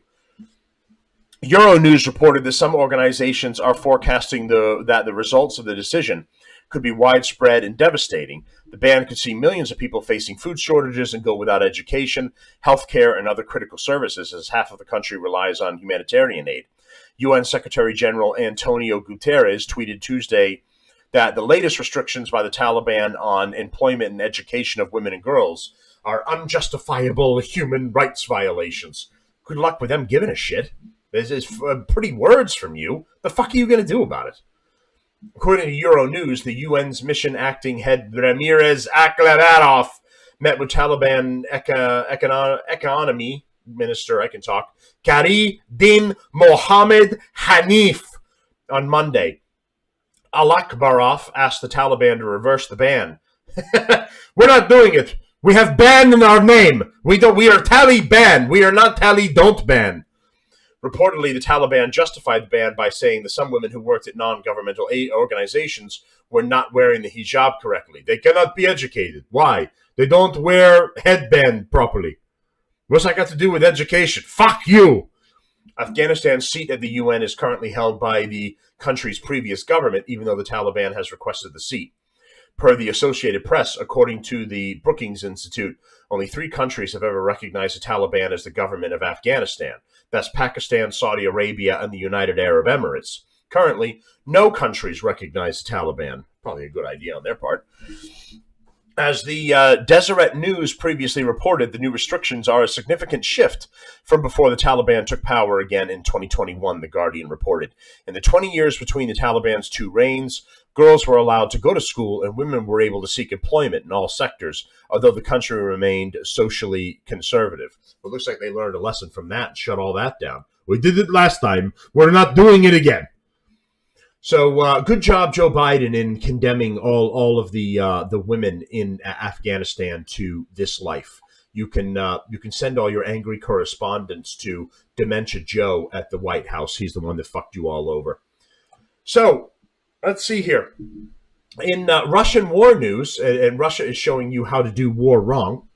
Euronews reported that some organizations are forecasting that the results of the decision could be widespread and devastating. The ban could see millions of people facing food shortages and go without education, healthcare, and other critical services, as half of the country relies on humanitarian aid. UN Secretary General Antonio Guterres tweeted Tuesday that the latest restrictions by the Taliban on employment and education of women and girls are unjustifiable human rights violations. Good luck with them giving a shit. This is pretty words from you. The fuck are you going to do about it? According to Euronews, the UN's mission acting head Ramirez Akhlavarov met with Taliban economy minister, Kari Din Mohammed Hanif on Monday. Al-Akbarov asked the Taliban to reverse the ban. We're not doing it. We have ban in our name. We are Taliban. We are not don't ban. Reportedly, the Taliban justified the ban by saying that some women who worked at non-governmental aid organizations were not wearing the hijab correctly. They cannot be educated. Why? They don't wear headband properly. What's that got to do with education? Fuck you! Afghanistan's seat at the UN is currently held by the country's previous government, even though the Taliban has requested the seat. Per the Associated Press, according to the Brookings Institute, only 3 countries have ever recognized the Taliban as the government of Afghanistan. That's Pakistan, Saudi Arabia, and the United Arab Emirates. Currently, no countries recognize the Taliban. Probably a good idea on their part. As the Deseret News previously reported, the new restrictions are a significant shift from before the Taliban took power again in 2021, The Guardian reported. In the 20 years between the Taliban's 2 reigns, girls were allowed to go to school and women were able to seek employment in all sectors, although the country remained socially conservative. Well, it looks like they learned a lesson from that and shut all that down. We did it last time. We're not doing it again. So good job, Joe Biden, in condemning all of the women in Afghanistan to this life. You can send all your angry correspondence to Dementia Joe at the White House. He's the one that fucked you all over. So let's see here. In Russian war news, and Russia is showing you how to do war wrong.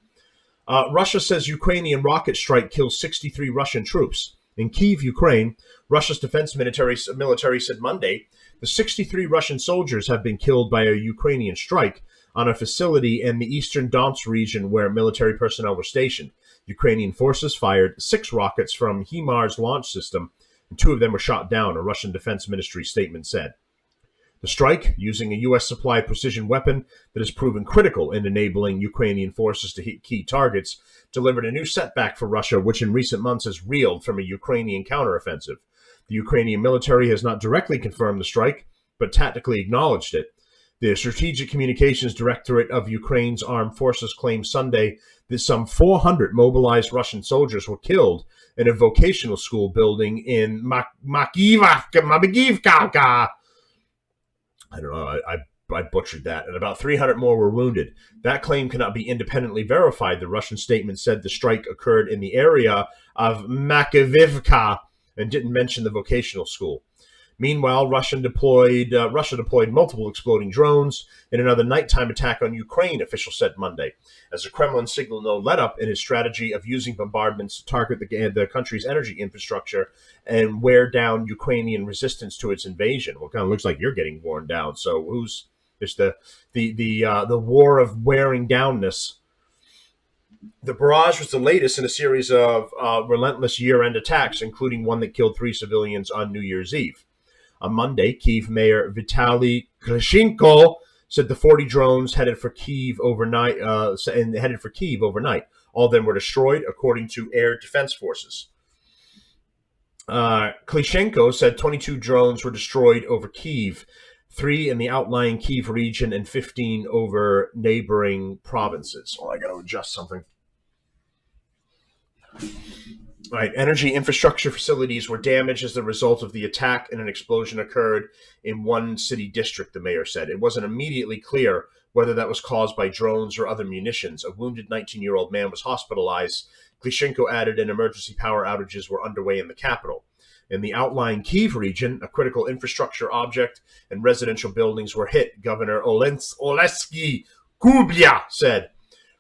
Russia says Ukrainian rocket strike kills 63 Russian troops. In Kyiv, Ukraine, Russia's defense military said Monday the 63 Russian soldiers have been killed by a Ukrainian strike on a facility in the eastern Donetsk region where military personnel were stationed. Ukrainian forces fired 6 rockets from HIMARS launch system, and 2 of them were shot down, a Russian Defense Ministry statement said. The strike, using a U.S.-supplied precision weapon that has proven critical in enabling Ukrainian forces to hit key targets, delivered a new setback for Russia, which in recent months has reeled from a Ukrainian counteroffensive. The Ukrainian military has not directly confirmed the strike, but tactically acknowledged it. The Strategic Communications Directorate of Ukraine's armed forces claimed Sunday that some 400 mobilized Russian soldiers were killed in a vocational school building in Makivka. I don't know, I butchered that, and about 300 more were wounded. That claim cannot be independently verified. The Russian statement said the strike occurred in the area of Makivka and didn't mention the vocational school. Meanwhile, Russia deployed multiple exploding drones in another nighttime attack on Ukraine, officials said Monday, as the Kremlin signaled no let-up in its strategy of using bombardments to target the country's energy infrastructure and wear down Ukrainian resistance to its invasion. Well, it kind of looks like you're getting worn down. So who's just the war of wearing downness? The barrage was the latest in a series of relentless year-end attacks, including one that killed 3 civilians on New Year's Eve. On Monday, Kyiv Mayor Vitaly Klitschko said the 40 drones headed for Kyiv overnight. All of them were destroyed, according to air defense forces. Klitschko said 22 drones were destroyed over Kyiv, 3 in the outlying Kyiv region, and 15 over neighboring provinces. Oh, I got to adjust something. Right, energy infrastructure facilities were damaged as the result of the attack, and an explosion occurred in one city district, the mayor said. It wasn't immediately clear whether that was caused by drones or other munitions. A wounded 19-year-old man was hospitalized. Klitschko added and emergency power outages were underway in the capital. In the outlying Kyiv region, a critical infrastructure object and residential buildings were hit, Governor Oleksiy Kublia said.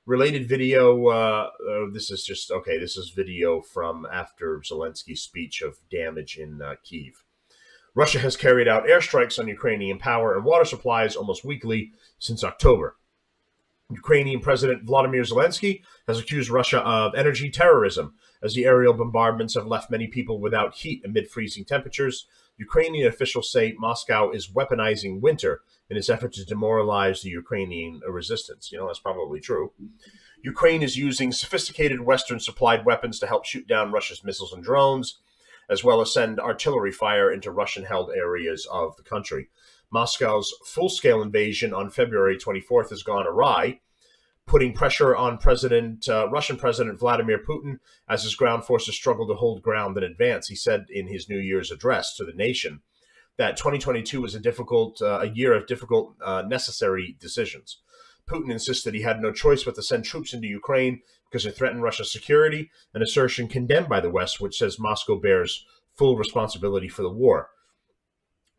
Related video, this is video from after Zelensky's speech of damage in Kyiv. Russia has carried out airstrikes on Ukrainian power and water supplies almost weekly since October. Ukrainian President Volodymyr Zelensky has accused Russia of energy terrorism, as the aerial bombardments have left many people without heat amid freezing temperatures. Ukrainian officials say Moscow is weaponizing winter in its effort to demoralize the Ukrainian resistance. You know, that's probably true. Ukraine is using sophisticated Western-supplied weapons to help shoot down Russia's missiles and drones, as well as send artillery fire into Russian-held areas of the country. Moscow's full-scale invasion on February 24th has gone awry, putting pressure on Russian President Vladimir Putin as his ground forces struggle to hold ground and advance. He said in his New Year's address to the nation that 2022 was a year of difficult, necessary decisions. Putin insisted he had no choice but to send troops into Ukraine because it threatened Russia's security, an assertion condemned by the West, which says Moscow bears full responsibility for the war.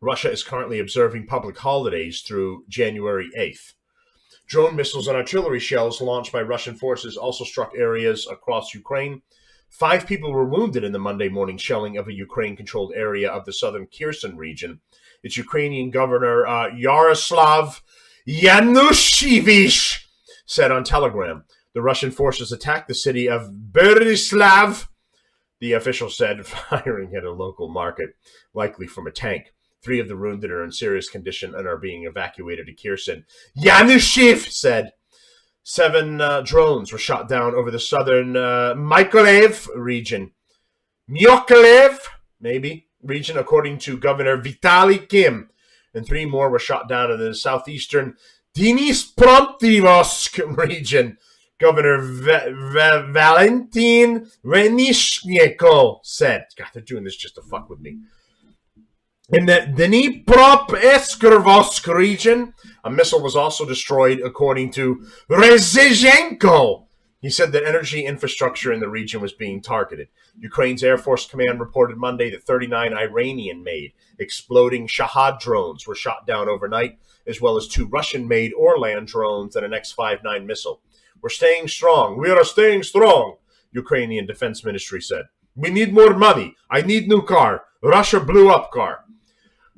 Russia is currently observing public holidays through January 8th. Drone missiles and artillery shells launched by Russian forces also struck areas across Ukraine. 5 people were wounded in the Monday morning shelling of a Ukraine-controlled area of the southern Kherson region. Its Ukrainian governor, Yaroslav Yanushevich, said on Telegram. The Russian forces attacked the city of Berislav, the official said, firing at a local market, likely from a tank. 3 of the wounded are in serious condition and are being evacuated to Kherson. Yanushev said 7 drones were shot down over the southern Mykolaiv region. Mykolaiv, maybe, region, according to Governor Vitaly Kim. And 3 more were shot down in the southeastern Dnipropetrovsk region. Governor Valentin Renishchenko said. God, they're doing this just to fuck with me. In the Dnipropetrovsk region, a missile was also destroyed, according to Rezhenko. He said that energy infrastructure in the region was being targeted. Ukraine's Air Force Command reported Monday that 39 Iranian-made exploding Shahad drones were shot down overnight, as well as 2 Russian-made Orlan drones and an X-59 missile. We're staying strong. We are staying strong, Ukrainian Defense Ministry said. We need more money. I need new car. Russia blew up car.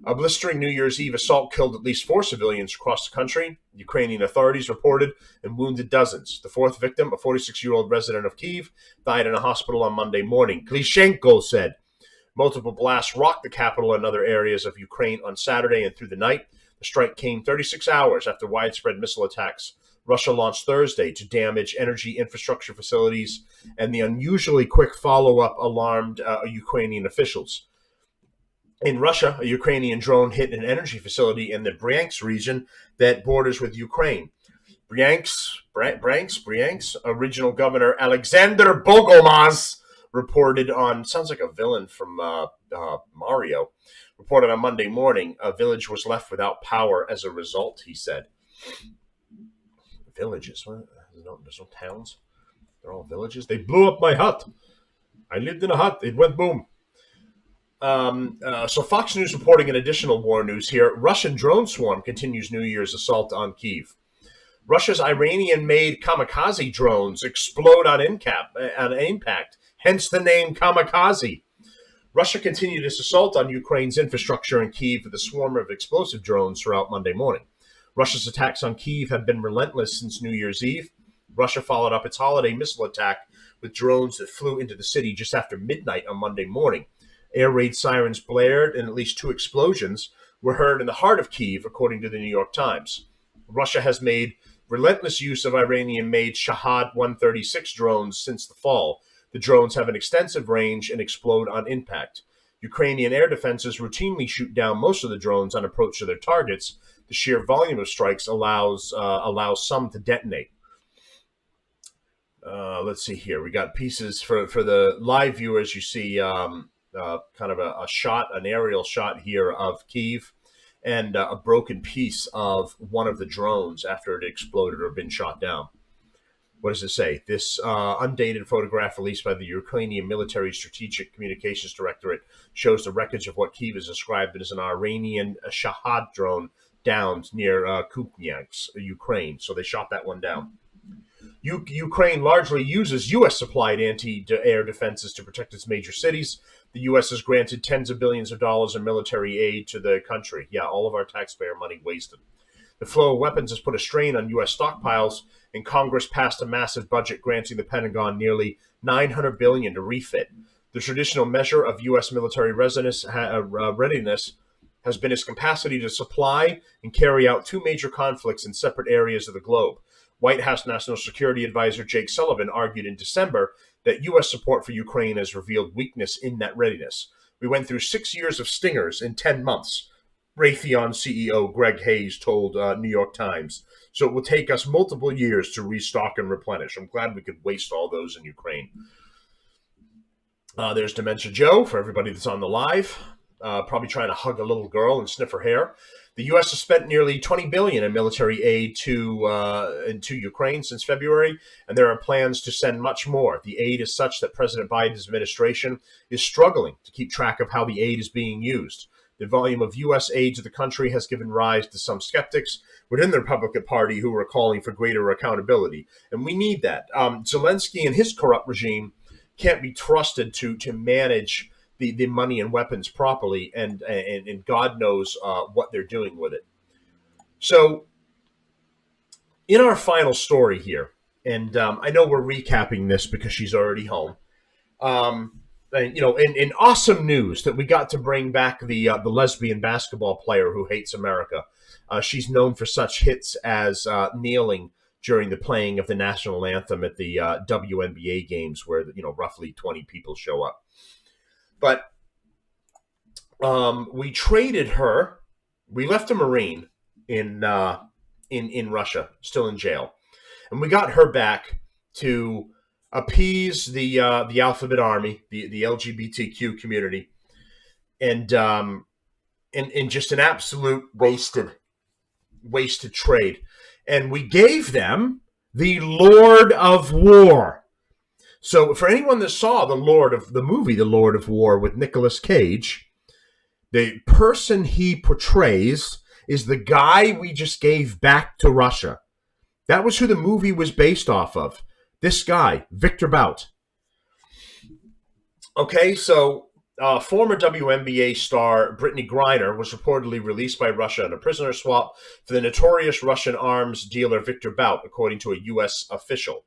A blistering New Year's Eve assault killed at least 4 civilians across the country. Ukrainian authorities reported and wounded dozens. The 4th victim, a 46-year-old resident of Kyiv, died in a hospital on Monday morning. Klitschko said. Multiple blasts rocked the capital and other areas of Ukraine on Saturday and through the night. The strike came 36 hours after widespread missile attacks Russia launched Thursday to damage energy infrastructure facilities, and the unusually quick follow-up alarmed Ukrainian officials. In Russia, a Ukrainian drone hit an energy facility in the Bryansk region that borders with Ukraine. Bryansk Regional Governor Alexander Bogomaz reported on, sounds like a villain from Mario, reported on Monday morning a village was left without power as a result, he said. Villages? What? There's no towns? They're all villages? They blew up my hut. I lived in a hut. It went boom. So Fox News reporting an additional war news here. Russian drone swarm continues New Year's assault on Kyiv. Russia's Iranian-made kamikaze drones explode on impact, hence the name kamikaze. Russia continued its assault on Ukraine's infrastructure in Kyiv with a swarm of explosive drones throughout Monday morning. Russia's attacks on Kyiv have been relentless since New Year's Eve. Russia followed up its holiday missile attack with drones that flew into the city just after midnight on Monday morning. Air raid sirens blared and at least 2 explosions were heard in the heart of Kyiv, according to the New York Times. Russia has made relentless use of Iranian-made Shahad 136 drones since the fall. The drones have an extensive range and explode on impact. Ukrainian air defenses routinely shoot down most of the drones on approach to their targets. The sheer volume of strikes allows some to detonate. Let's see here. We got pieces for the live viewers. You see kind of a shot, an aerial shot here of Kyiv, and a broken piece of one of the drones after it exploded or been shot down. What does it say? This undated photograph released by the Ukrainian Military Strategic Communications Directorate shows the wreckage of what Kyiv is described as an Iranian Shahad drone downed near Kupiansk, Ukraine. So they shot that one down. Ukraine largely uses U.S.-supplied anti-air defenses to protect its major cities. The U.S. has granted tens of billions of dollars in military aid to the country. Yeah, all of our taxpayer money wasted. The flow of weapons has put a strain on U.S. stockpiles, and Congress passed a massive budget granting the Pentagon nearly $900 billion to refit. The traditional measure of U.S. military readiness has been its capacity to supply and carry out 2 major conflicts in separate areas of the globe. White House National Security Advisor Jake Sullivan argued in December that U.S. support for Ukraine has revealed weakness in that readiness. We went through 6 years of stingers in 10 months, Raytheon CEO Greg Hayes told New York Times. So it will take us multiple years to restock and replenish. I'm glad we could waste all those in Ukraine. There's Dementia Joe for everybody that's on the live, probably trying to hug a little girl and sniff her hair. The U.S. has spent nearly $20 billion in military aid to Ukraine since February, and there are plans to send much more. The aid is such that President Biden's administration is struggling to keep track of how the aid is being used. The volume of U.S. aid to the country has given rise to some skeptics within the Republican Party who are calling for greater accountability, and we need that. Zelensky and his corrupt regime can't be trusted to manage the money and weapons properly, and God knows what they're doing with it. So in our final story here, and I know we're recapping this because she's already home, and, in awesome news that we got to bring back the lesbian basketball player who hates America. She's known for such hits as kneeling during the playing of the national anthem at the WNBA games where, roughly 20 people show up. But we traded her. We left a Marine in Russia, still in jail. And we got her back to appease the Alphabet Army, the LGBTQ community, and just an absolute wasted trade. And we gave them the Lord of War. So for anyone that saw the movie The Lord of War with Nicolas Cage, the person he portrays is the guy we just gave back to Russia. That was who the movie was based off of. This guy, Victor Bout. Okay, so former WNBA star Brittany Griner was reportedly released by Russia in a prisoner swap for the notorious Russian arms dealer Victor Bout, according to a U.S. official.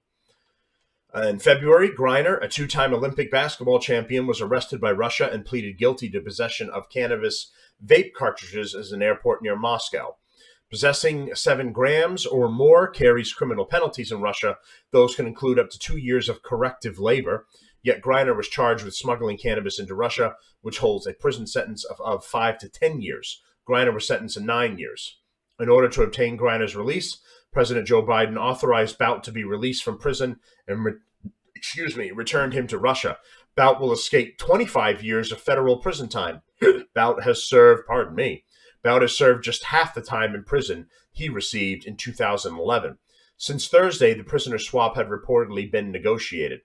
In February, Griner, a two-time Olympic basketball champion, was arrested by Russia and pleaded guilty to possession of cannabis vape cartridges at an airport near Moscow. Possessing 7 grams or more carries criminal penalties in Russia. Those can include up to 2 years of corrective labor. Yet Griner was charged with smuggling cannabis into Russia, which holds a prison sentence of 5 to 10 years. Griner was sentenced to 9 years. In order to obtain Griner's release, President Joe Biden authorized Bout to be released from prison and returned him to Russia. Bout will escape 25 years of federal prison time. Bout has served just half the time in prison he received in 2011. Since Thursday, the prisoner swap had reportedly been negotiated.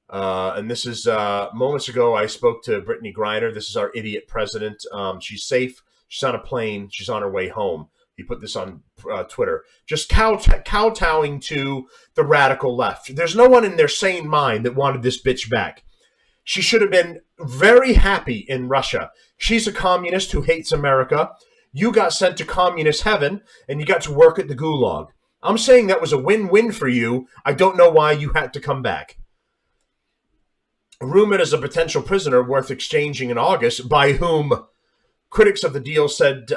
And this is moments ago, I spoke to Brittany Griner. This is our idiot president. She's safe. She's on a plane. She's on her way home. He put this on Twitter. Just kowtowing to the radical left. There's no one in their sane mind that wanted this bitch back. She should have been very happy in Russia. She's a communist who hates America. You got sent to communist heaven, and you got to work at the gulag. I'm saying that was a win-win for you. I don't know why you had to come back. Rumored as a potential prisoner worth exchanging in August, by whom critics of the deal said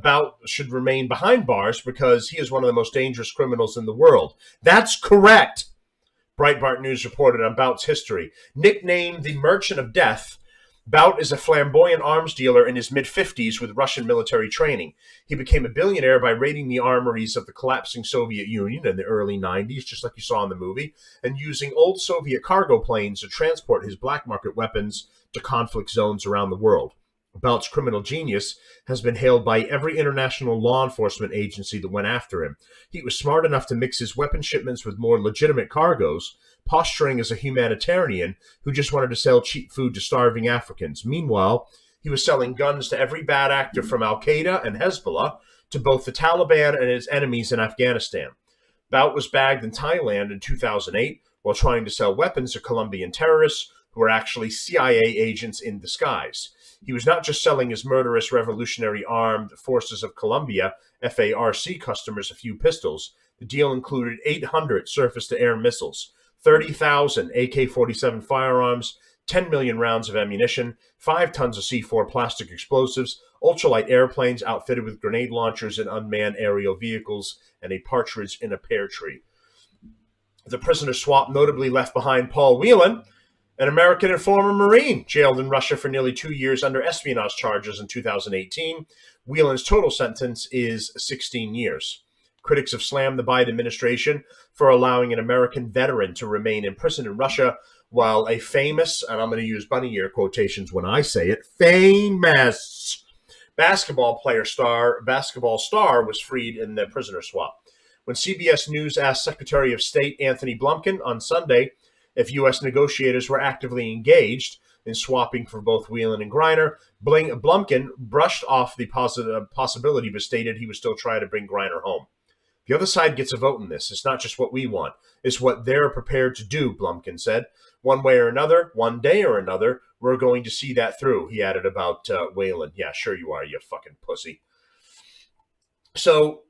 Bout should remain behind bars because he is one of the most dangerous criminals in the world. That's correct. Breitbart News reported on Bout's history. Nicknamed the Merchant of Death, Bout is a flamboyant arms dealer in his mid-50s with Russian military training. He became a billionaire by raiding the armories of the collapsing Soviet Union in the early 90s, just like you saw in the movie, and using old Soviet cargo planes to transport his black market weapons to conflict zones around the world. Bout's criminal genius has been hailed by every international law enforcement agency that went after him. He was smart enough to mix his weapon shipments with more legitimate cargoes, posturing as a humanitarian who just wanted to sell cheap food to starving Africans. Meanwhile, he was selling guns to every bad actor from Al-Qaeda and Hezbollah to both the Taliban and its enemies in Afghanistan. Bout was bagged in Thailand in 2008 while trying to sell weapons to Colombian terrorists who were actually CIA agents in disguise. He was not just selling his murderous Revolutionary Armed Forces of Colombia, FARC customers a few pistols. The deal included 800 surface-to-air missiles, 30,000 AK-47 firearms, 10 million rounds of ammunition, 5 tons of C4 plastic explosives, ultralight airplanes outfitted with grenade launchers and unmanned aerial vehicles, and a partridge in a pear tree. The prisoner swap notably left behind Paul Whelan, an American and former Marine, jailed in Russia for nearly 2 years under espionage charges in 2018. Whelan's total sentence is 16 years. Critics have slammed the Biden administration for allowing an American veteran to remain in prison in Russia, while a famous, and I'm going to use bunny ear quotations when I say it, famous basketball star was freed in the prisoner swap. When CBS News asked Secretary of State Anthony Blinken on Sunday if U.S. negotiators were actively engaged in swapping for both Whelan and Griner, Blinken brushed off the possibility but stated he was still trying to bring Griner home. The other side gets a vote in this. It's not just what we want. It's what they're prepared to do, Blinken said. One way or another, one day or another, we're going to see that through, he added about Whelan. Yeah, sure you are, you fucking pussy. So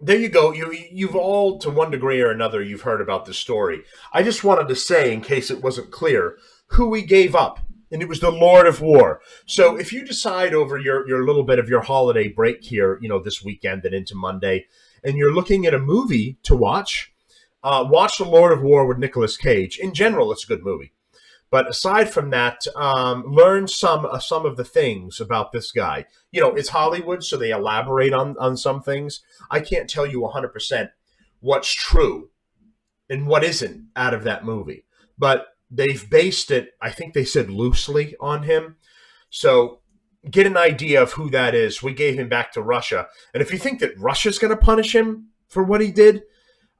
there you go. You've all, to one degree or another, you've heard about this story. I just wanted to say, in case it wasn't clear, who we gave up. And it was the Lord of War. So if you decide over your little bit of your holiday break here, this weekend and into Monday, and you're looking at a movie to watch, watch The Lord of War with Nicolas Cage. In general, it's a good movie. But aside from that, learn some of the things about this guy. It's Hollywood, so they elaborate on some things. I can't tell you 100% what's true and what isn't out of that movie. But they've based it, I think they said loosely, on him. So get an idea of who that is. We gave him back to Russia. And if you think that Russia's going to punish him for what he did,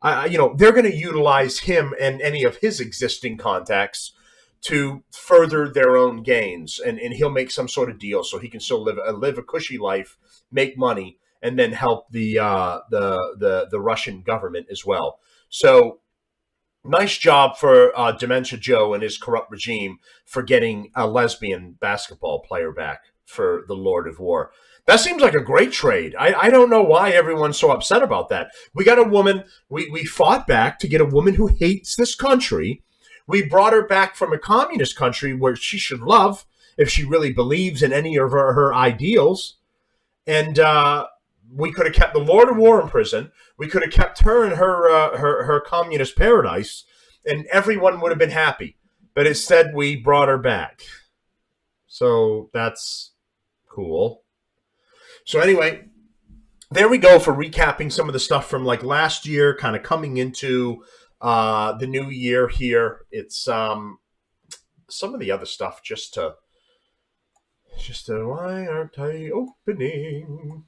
they're going to utilize him and any of his existing contacts to further their own gains. And he'll make some sort of deal so he can still live a cushy life, make money, and then help the Russian government as well. So nice job for Dementia Joe and his corrupt regime for getting a lesbian basketball player back for the Lord of War. That seems like a great trade. I don't know why everyone's so upset about that. We got a woman, we fought back to get a woman who hates this country. We brought her back from a communist country where she should love if she really believes in any of her ideals. And we could have kept the Lord of War in prison. We could have kept her in her communist paradise, and everyone would have been happy. But instead, we brought her back. So that's cool. So anyway, there we go for recapping some of the stuff from like last year, kind of coming into the new year here. It's some of the other stuff just to why aren't I opening?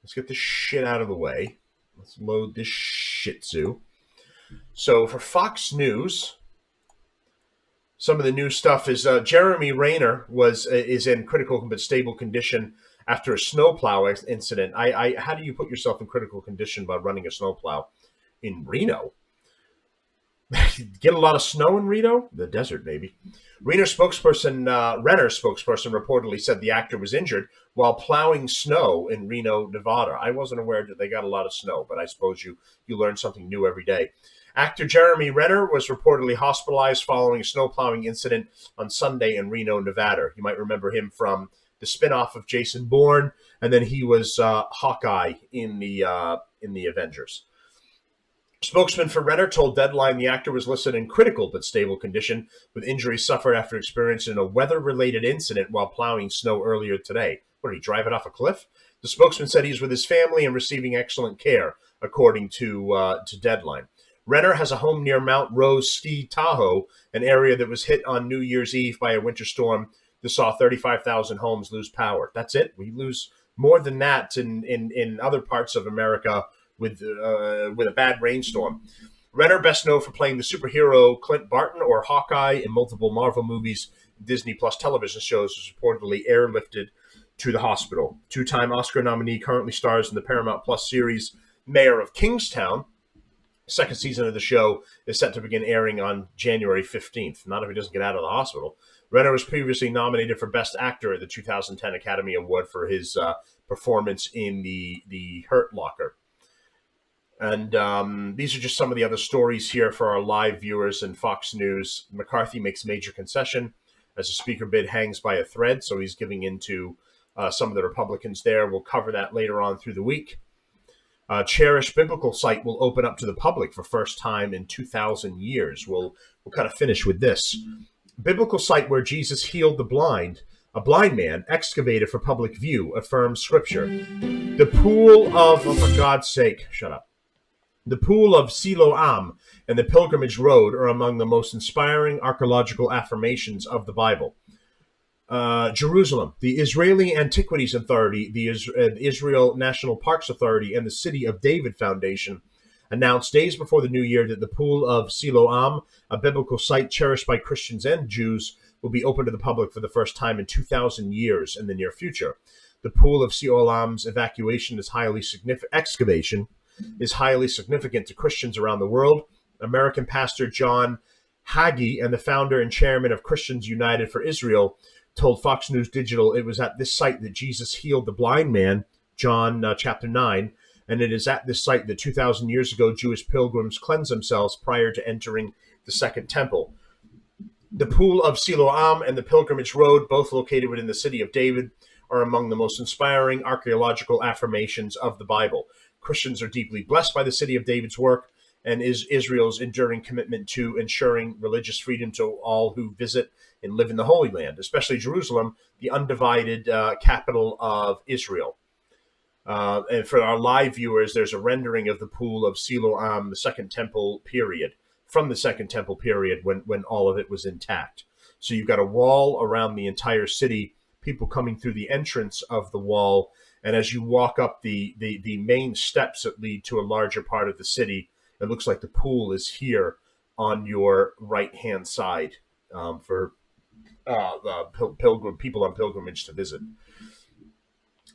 Let's get this shit out of the way. Let's load this shih tzu. So for Fox News, some of the new stuff is Jeremy Rayner is in critical but stable condition after a snowplow incident. How do you put yourself in critical condition by running a snowplow in Reno? Get a lot of snow in Reno? The desert, maybe. Renner spokesperson reportedly said the actor was injured while plowing snow in Reno, Nevada. I wasn't aware that they got a lot of snow, but I suppose you learn something new every day. Actor Jeremy Renner was reportedly hospitalized following a snow plowing incident on Sunday in Reno, Nevada. You might remember him from the spinoff of Jason Bourne, and then he was Hawkeye in the Avengers. Spokesman for Renner told Deadline the actor was listed in critical but stable condition with injuries suffered after experiencing a weather-related incident while plowing snow earlier today. What, did he drive it off a cliff? The spokesman said he's with his family and receiving excellent care, according to Deadline. Renner has a home near Mount Rose Ski Tahoe, an area that was hit on New Year's Eve by a winter storm that saw 35,000 homes lose power. That's it. We lose more than that in other parts of America with a bad rainstorm. Renner, best known for playing the superhero Clint Barton or Hawkeye in multiple Marvel movies, Disney Plus television shows, was reportedly airlifted to the hospital. Two-time Oscar nominee, currently stars in the Paramount Plus series Mayor of Kingstown. Second season of the show is set to begin airing on January 15th. Not if he doesn't get out of the hospital. Renner was previously nominated for Best Actor at the 2010 Academy Award for his performance in the Hurt Locker. And these are just some of the other stories here for our live viewers in Fox News. McCarthy makes major concession as the speaker bid hangs by a thread, so he's giving in to some of the Republicans there. We'll cover that later on through the week. Cherished biblical site will open up to the public for first time in 2,000 years. We'll kind of finish with this. Biblical site where Jesus healed the blind, a blind man, excavated for public view, affirms Scripture. The pool of, oh, for God's sake, shut up. The pool of Siloam and the pilgrimage road are among the most inspiring archaeological affirmations of the Bible. Jerusalem, the Israeli Antiquities Authority, the Israel National Parks Authority, and the City of David Foundation announced days before the new year that the Pool of Siloam, a biblical site cherished by Christians and Jews, will be open to the public for the first time in 2,000 years in the near future. The Pool of Siloam's excavation is highly significant to Christians around the world. American pastor John Hagee and the founder and chairman of Christians United for Israel told Fox News Digital it was at this site that Jesus healed the blind man, John chapter 9, and it is at this site that 2,000 years ago Jewish pilgrims cleansed themselves prior to entering the Second Temple. The Pool of Siloam and the Pilgrimage Road, both located within the City of David, are among the most inspiring archaeological affirmations of the Bible. Christians are deeply blessed by the City of David's work and Israel's enduring commitment to ensuring religious freedom to all who visit and live in the Holy Land, especially Jerusalem, the undivided capital of Israel. And for our live viewers, there's a rendering of the Pool of Siloam, the Second Temple period, from the Second Temple period when all of it was intact. So you've got a wall around the entire city, people coming through the entrance of the wall, and as you walk up the main steps that lead to a larger part of the city, it looks like the pool is here on your right-hand side for people on pilgrimage to visit.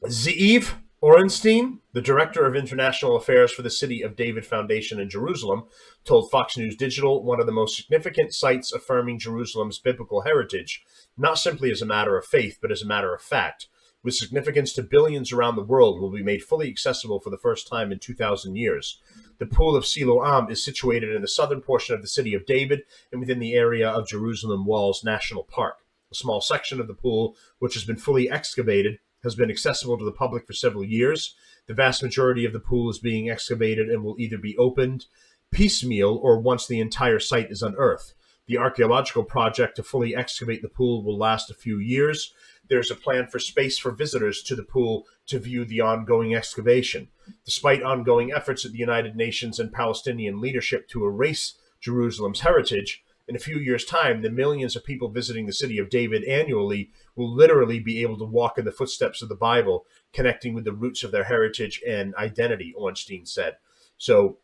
Zeev Orenstein, the director of international affairs for the City of David Foundation in Jerusalem, told Fox News Digital one of the most significant sites affirming Jerusalem's biblical heritage, not simply as a matter of faith, but as a matter of fact, with significance to billions around the world, will be made fully accessible for the first time in 2,000 years. The Pool of Siloam is situated in the southern portion of the City of David and within the area of Jerusalem Walls National Park. A small section of the pool, which has been fully excavated, has been accessible to the public for several years. The vast majority of the pool is being excavated and will either be opened piecemeal or once the entire site is unearthed. The archaeological project to fully excavate the pool will last a few years. There's a plan for space for visitors to the pool to view the ongoing excavation. Despite ongoing efforts at the United Nations and Palestinian leadership to erase Jerusalem's heritage, in a few years' time, the millions of people visiting the City of David annually will literally be able to walk in the footsteps of the Bible, connecting with the roots of their heritage and identity, Ornstein said. So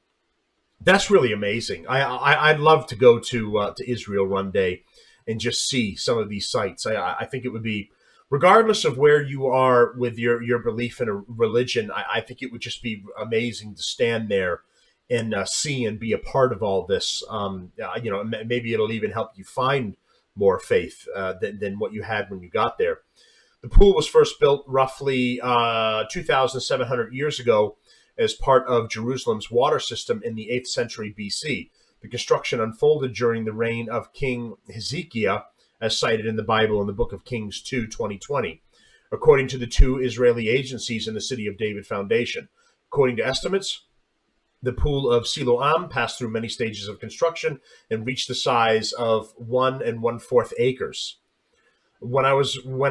that's really amazing. I'd love to go to Israel one day and just see some of these sites. I think it would be, regardless of where you are with your belief in a religion, I think it would just be amazing to stand there and see and be a part of all this. Maybe it'll even help you find more faith than what you had when you got there. The pool was first built roughly 2,700 years ago as part of Jerusalem's water system in the 8th century BC. The construction unfolded during the reign of King Hezekiah, as cited in the Bible in the book of Kings 2:20. According to the two Israeli agencies in the City of David Foundation. According to estimates, the Pool of Siloam passed through many stages of construction and reached the size of 1 1/4 acres. When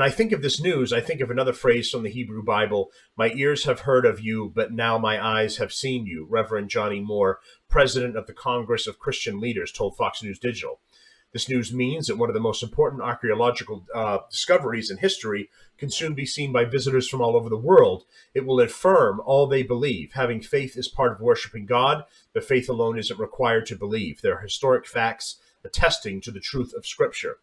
I think of this news, I think of another phrase from the Hebrew Bible: "My ears have heard of you, but now my eyes have seen you," Reverend Johnny Moore, president of the Congress of Christian Leaders, told Fox News Digital. This news means that one of the most important archaeological discoveries in history can soon be seen by visitors from all over the world. It will affirm all they believe. Having faith is part of worshiping God, but faith alone isn't required to believe. There are historic facts attesting to the truth of Scripture.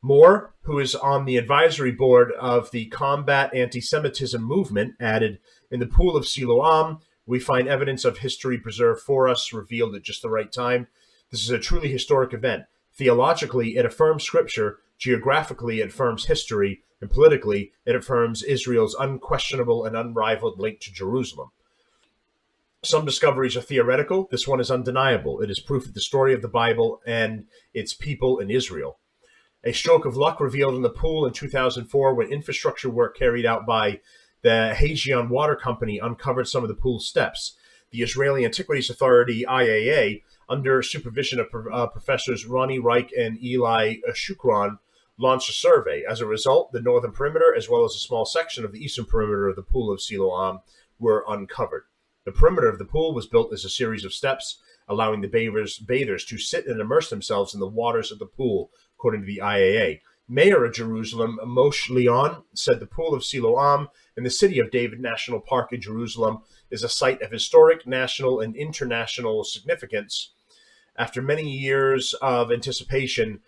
Moore, who is on the advisory board of the Combat Anti-Semitism movement, added, "In the Pool of Siloam, we find evidence of history preserved for us, revealed at just the right time. This is a truly historic event. Theologically, it affirms Scripture. Geographically, it affirms history. And politically, it affirms Israel's unquestionable and unrivaled link to Jerusalem." Some discoveries are theoretical. This one is undeniable. It is proof that the story of the Bible and its people in Israel. A stroke of luck revealed in the pool in 2004 when infrastructure work carried out by the Hajion Water Company uncovered some of the pool steps. The Israeli Antiquities Authority, IAA, under supervision of professors Ronnie Reich and Eli Shukron, launched a survey. As a result, the northern perimeter, as well as a small section of the eastern perimeter of the pool of Siloam, were uncovered. The perimeter of the pool was built as a series of steps, allowing the bathers to sit and immerse themselves in the waters of the pool, according to the IAA. Mayor of Jerusalem, Moshe Leon, said the pool of Siloam in the City of David National Park in Jerusalem is a site of historic, national, and international significance. After many years of anticipation,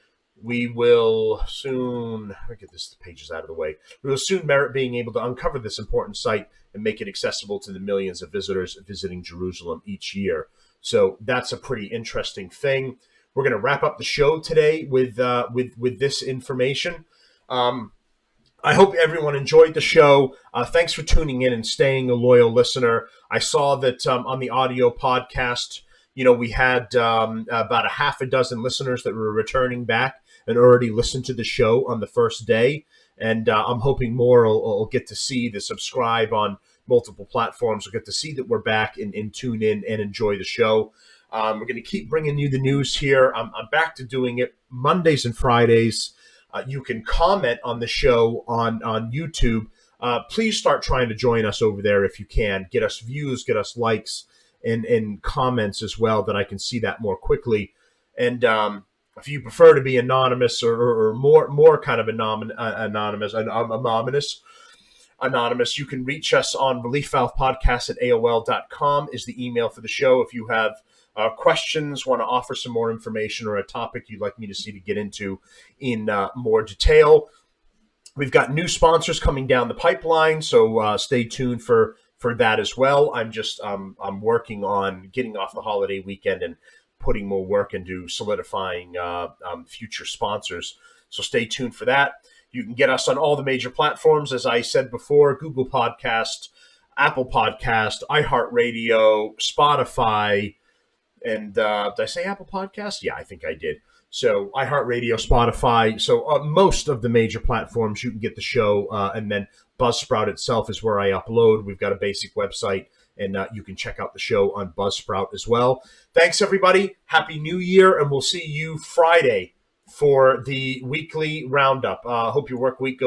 we will soon, let me get this pages out of the way. We will soon merit being able to uncover this important site and make it accessible to the millions of visitors visiting Jerusalem each year. So that's a pretty interesting thing. We're going to wrap up the show today with this information. I hope everyone enjoyed the show. Thanks for tuning in and staying a loyal listener. I saw that on the audio podcast, we had about a half a dozen listeners that were returning back and already listened to the show on the first day. And I'm hoping more will get to see the subscribe on multiple platforms. Will get to see that we're back and tune in and enjoy the show. We're going to keep bringing you the news here. I'm back to doing it Mondays and Fridays. You can comment on the show on YouTube. Please start trying to join us over there if you can. Get us views, get us likes, and comments as well, that I can see that more quickly. And if you prefer to be anonymous or more kind of anonymous, you can reach us on reliefvalvepodcast@aol.com is the email for the show. If you have questions, want to offer some more information, or a topic you'd like me to see to get into in more detail. We've got new sponsors coming down the pipeline, so stay tuned for that as well. I'm working on getting off the holiday weekend and putting more work into solidifying future sponsors. So stay tuned for that. You can get us on all the major platforms, as I said before: Google Podcast, Apple Podcast, iHeartRadio, Spotify, and did I say Apple Podcast? Yeah, I think I did. So iHeartRadio, Spotify. So most of the major platforms you can get the show, and then Buzzsprout itself is where I upload. We've got a basic website, and you can check out the show on Buzzsprout as well. Thanks, everybody. Happy New Year, and we'll see you Friday for the weekly roundup. Hope your work week goes